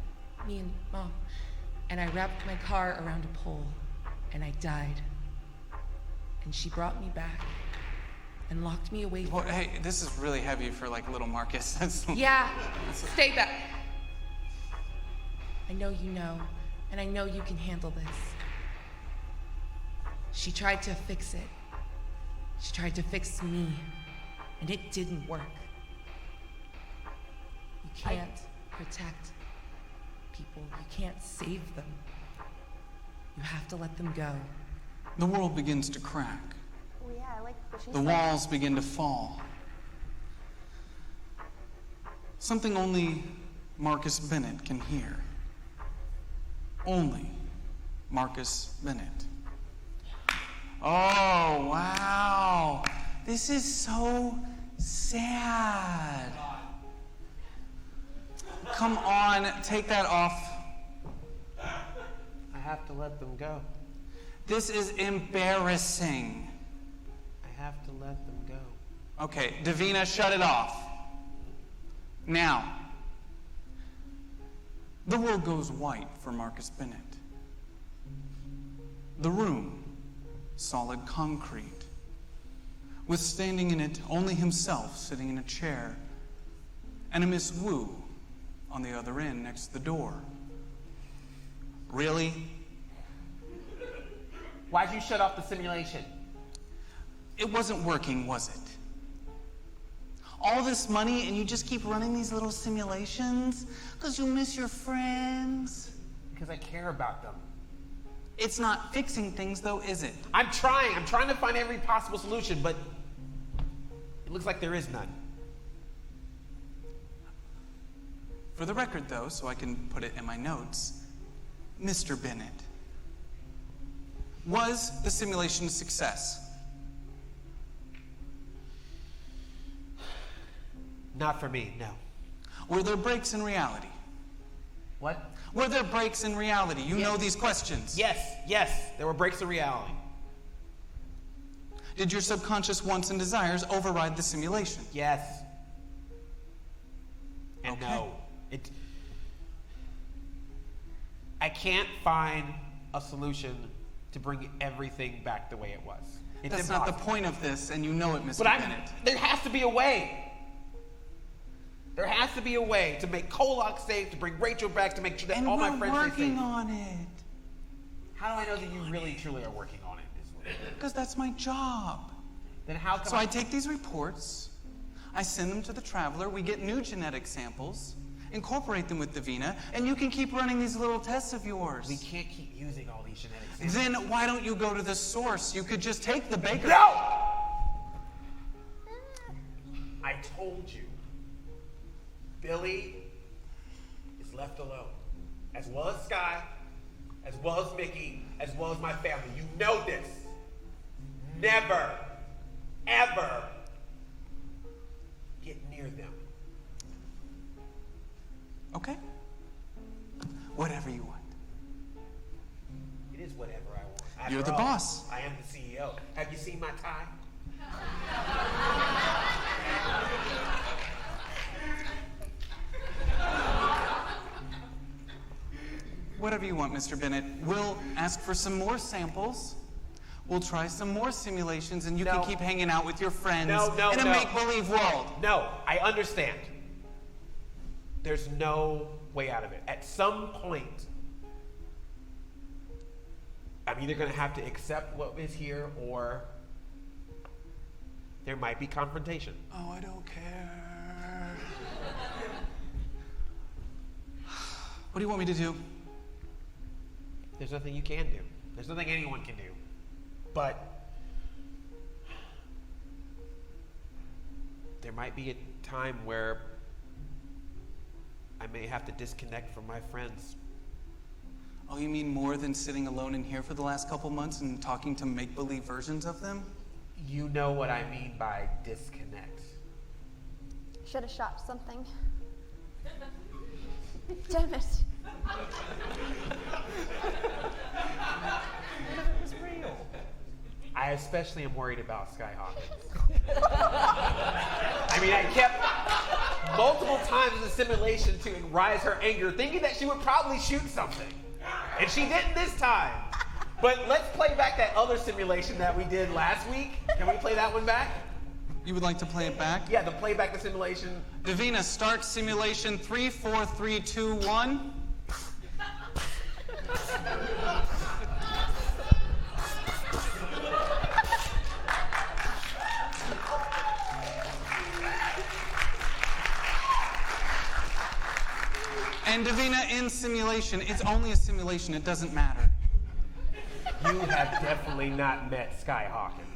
me and Mom, and I wrapped my car around a pole, and I died. And she brought me back and locked me away. Well, hey, this is really heavy for like little Marcus. Yeah, stay back. I know you know, and I know you can handle this. She tried to fix it. She tried to fix me, and it didn't work. You can't protect people. You can't save them. You have to let them go. The world begins to crack. Oh yeah, I like what she's The walls begin to fall. Something only Marcus Bennett can hear. Only Marcus Bennett. Oh, wow. This is so sad. Come on, take that off. I have to let them go. This is embarrassing. I have to let them go. Okay, Davina, shut it off. Now, the world goes white for Marcus Bennett. The room, solid concrete, with standing in it only himself sitting in a chair, and a Miss Wu on the other end next to the door. Really? Why'd you shut off the simulation? It wasn't working, was it? All this money and you just keep running these little simulations because you miss your friends? Because I care about them. It's not fixing things though, is it? I'm trying to find every possible solution, but it looks like there is none. For the record though, so I can put it in my notes, Mr. Bennett, was the simulation a success? Not for me, no. Were there breaks in reality? What? Were there breaks in reality? You know these questions. Yes, there were breaks in reality. Did your subconscious wants and desires override the simulation? Yes. And no. I can't find a solution to bring everything back the way it was. That's not the point of this, and you know it, Mr. Bennett. There has to be a way. There has to be a way to make KOllOK safe, to bring Rachel back, to make sure that all my friends stay safe. And we're working on it. How do I know that you really, truly are working on it? Because that's my job. Then how come So I take these reports, I send them to the Traveler, we get new genetic samples, incorporate them with Davina, and you can keep running these little tests of yours. We can't keep using all these genetic samples. Then why don't you go to the source? You could just take the baker. No! I told you. Billy is left alone. As well as Sky, as well as Mickey, as well as my family. You know this. Never, ever get near them. Okay. Whatever you want. It is whatever I want. After You're the all, boss. I am the CEO. Have you seen my tie? Whatever you want, Mr. Bennett. We'll ask for some more samples. We'll try some more simulations, and you can keep hanging out with your friends in a make-believe world. No, I understand. There's no way out of it. At some point, I'm either going to have to accept what is here, or there might be confrontation. Oh, I don't care. What do you want me to do? There's nothing you can do. There's nothing anyone can do. But there might be a time where I may have to disconnect from my friends. Oh, you mean more than sitting alone in here for the last couple months and talking to make-believe versions of them? You know what I mean by disconnect. Should have shot something. Damn it. It was real. I especially am worried about Sky Hawkins. I mean, I kept multiple times in the simulation to rise her anger, thinking that she would probably shoot something. And she didn't this time. But let's play back that other simulation that we did last week. Can we play that one back? You would like to play it back? Yeah, play back the simulation. Davina, start simulation 3, 4, 3, 2, 1. And Davina, in simulation, it's only a simulation, it doesn't matter. You have definitely not met Sky Hawkins.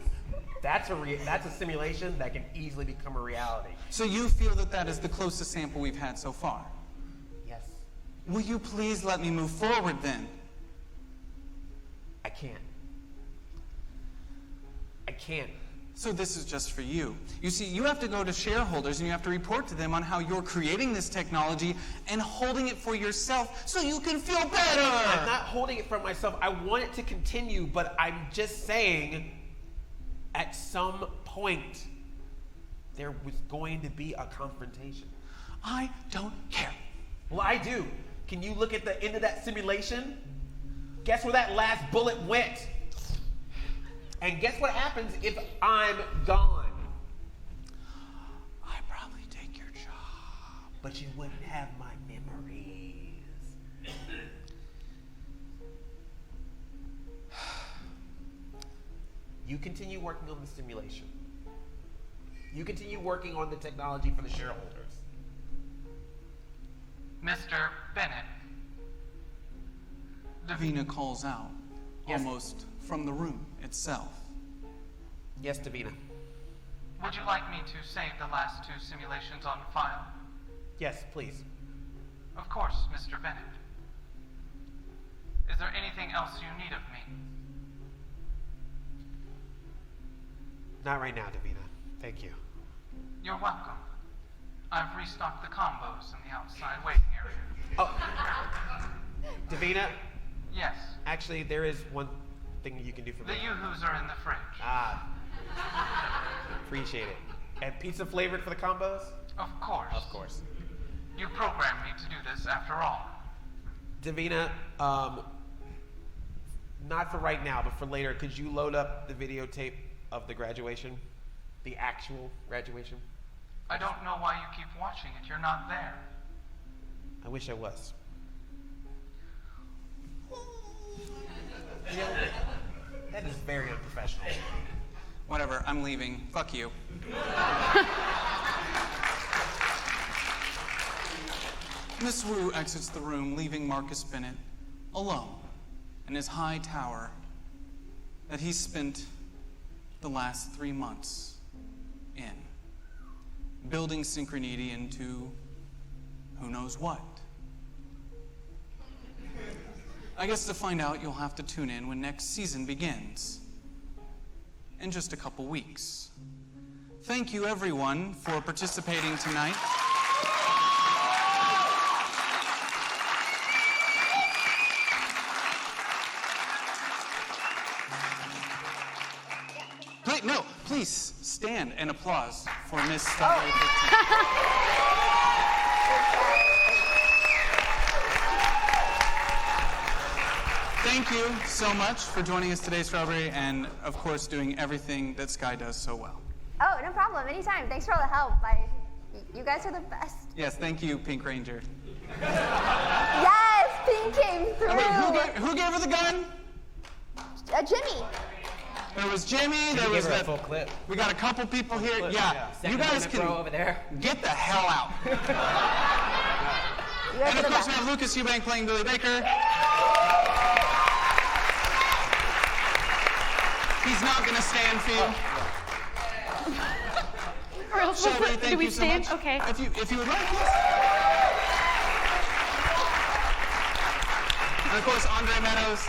That's a simulation that can easily become a reality. So you feel that that is the closest sample we've had so far? Yes. Will you please let me move forward then? I can't. I can't. So this is just for you. You see, you have to go to shareholders and you have to report to them on how you're creating this technology and holding it for yourself so you can feel better. I'm not holding it for myself. I want it to continue, but I'm just saying at some point there was going to be a confrontation. I don't care. Well, I do. Can you look at the end of that simulation? Guess where that last bullet went? And guess what happens if I'm gone? I'd probably take your job. But you wouldn't have my memory. You continue working on the simulation. You continue working on the technology for the shareholders. Mr. Bennett. Davina calls out, almost from the room itself. Yes, Davina. Would you like me to save the last 2 simulations on file? Yes, please. Of course, Mr. Bennett. Is there anything else you need of me? Not right now, Davina. Thank you. You're welcome. I've restocked the combos in the outside waiting area. Oh. Davina? Yes. Actually, there is one thing you can do for me. The yoo-hoos are in the fridge. Ah. Appreciate it. And pizza flavored for the combos? Of course. Of course. You programmed me to do this after all. Davina, not for right now, but for later, could you load up the videotape of the graduation? The actual graduation? I don't know why you keep watching it. You're not there. I wish I was. That is very unprofessional. Whatever, I'm leaving. Fuck you. Miss Wu exits the room, leaving Marcus Bennett alone in his high tower that he spent the last 3 months in, building Synchronity into who knows what. I guess to find out, you'll have to tune in when next season begins, in just a couple weeks. Thank you, everyone, for participating tonight. Please stand and applause for Miss Strawberry 13. Thank you so much for joining us today, Strawberry, and of course doing everything that Sky does so well. Oh, no problem. Anytime. Thanks for all the help. You guys are the best. Yes, thank you, Pink Ranger. Yes, Pink came through. Wait, who gave her the gun? Jimmy. There was Jimmy. There was that. Full clip. We got a couple people here. Yeah, you guys can over there. Get the hell out. And of course, we have Lucas Eubank playing Billy Baker. He's not going to stand for you. Shelby, thank do we you so stand? much. Okay. If you would like, yes. And of course, Andre Meadows.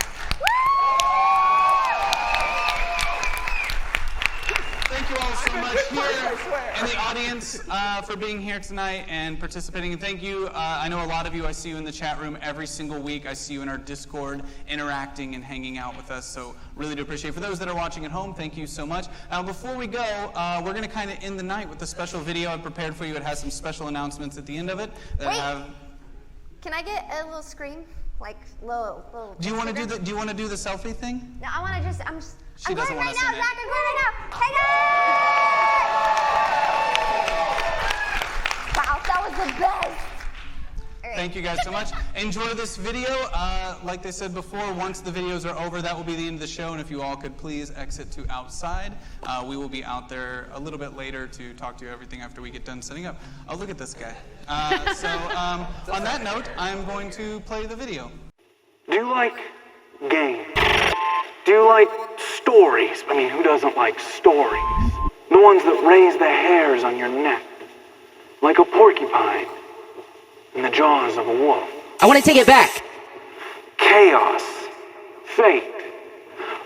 Thank you all so much here in the audience for being here tonight and participating. And thank you. I know a lot of you, I see you in the chat room every single week. I see you in our Discord interacting and hanging out with us. So really do appreciate it. For those that are watching at home, thank you so much. Now, before we go, we're going to kind of end the night with a special video I've prepared for you. It has some special announcements at the end of it. Can I get a little scream? Like little. Do you want to do the selfie thing? No, I want to just. She doesn't want to now, sing Zach. it. I'm going right now. Hey guys! Wow, that was the best. Right. Thank you guys so much. Enjoy this video. Like they said before, once the videos are over, that will be the end of the show. And if you all could please exit to outside, we will be out there a little bit later to talk to you everything after we get done setting up. Oh, look at this guy. On that note, I'm going to play the video. Do you like games? Do you like stories? I mean, who doesn't like stories? The ones that raise the hairs on your neck, like a porcupine in the jaws of a wolf. I want to take it back. Chaos, fate,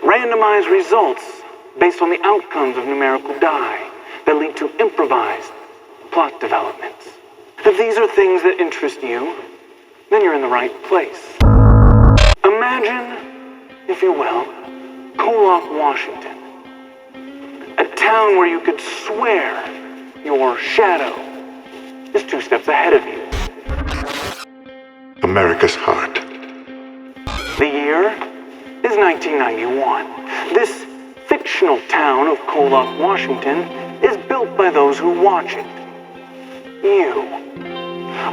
randomized results based on the outcomes of numerical die that lead to improvised plot developments. If these are things that interest you, then you're in the right place. Imagine, if you will, KOllOK, Washington. A town where you could swear your shadow is 2 steps ahead of you. America's heart. The year is 1991. This fictional town of KOllOK, Washington is built by those who watch it. You.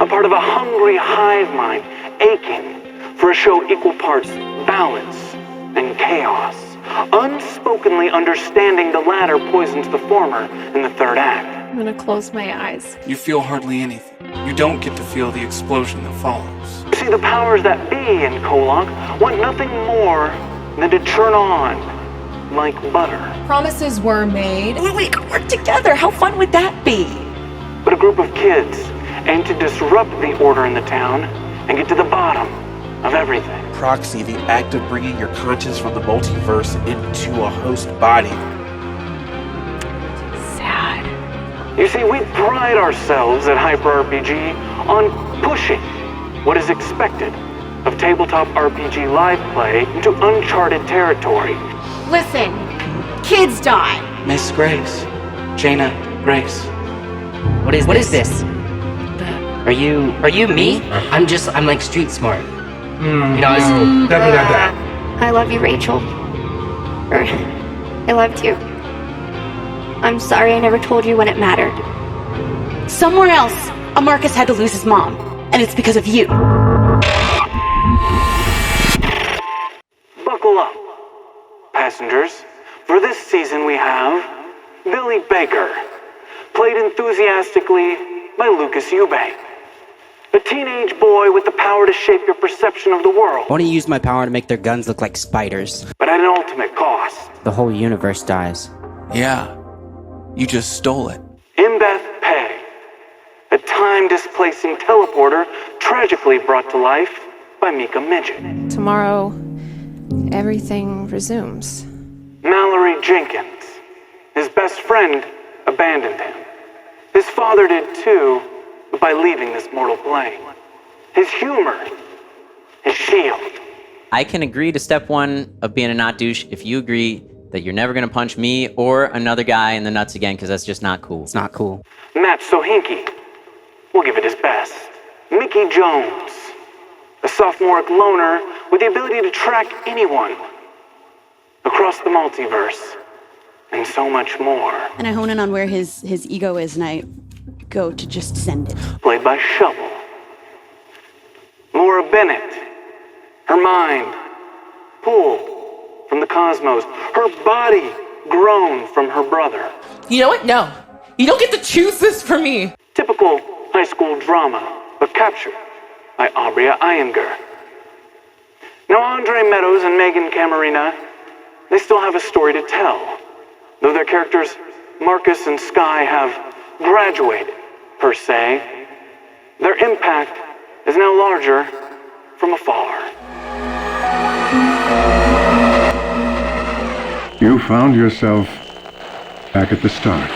A part of a hungry hive mind aching for a show equal parts balance and chaos. unspokenly understanding the latter poisons the former in the third act. I'm gonna close my eyes. You feel hardly anything. You don't get to feel the explosion that follows. See, the powers that be in KOllOK want nothing more than to turn on like butter. Promises were made. We could work together. How fun would that be? But a group of kids aim to disrupt the order in the town and get to the bottom of everything. Proxy, the act of bringing your conscience from the multiverse into a host body. Sad. You see, we pride ourselves at Hyper RPG on pushing what is expected of tabletop RPG live play into uncharted territory. Listen, kids die. Miss Grace. Jaina Grace. What is this? Are you me? I'm like street smart. You know, I love you, Rachel. Or, I loved you. I'm sorry I never told you when it mattered. Somewhere else, a Marcus had to lose his mom, and it's because of you. Buckle up, passengers. For this season we have Billy Baker, played enthusiastically by Lucas Eubank. A teenage boy with the power to shape your perception of the world, I want to use my power to make their guns look like spiders. but at an ultimate cost. The whole universe dies. Yeah, you just stole it. Imbeth Pei, a time-displacing teleporter tragically brought to life by Mika Midget. Tomorrow, everything resumes. Mallory Jenkins, his best friend abandoned him. His father did too, by leaving this mortal plane. His humor, his shield. I can agree to step one of being a not douche if you agree that you're never gonna punch me or another guy in the nuts again, because that's just not cool. It's not cool. Matt Sohinki will give it his best. Mickey Jones, a sophomoric loner with the ability to track anyone across the multiverse, and so much more. And I hone in on where his ego is, and I go to just send it. Played by Shovel. Laura Bennett, her mind pulled from the cosmos, her body grown from her brother. You know what? No. You don't get to choose this for me. Typical high school drama, but captured by Aubrey Iyengar. Now, Andre Meadows and Megan Camarina, they still have a story to tell. Though their characters, Marcus and Sky, have graduated, per se, their impact is now larger from afar. You found yourself back at the start.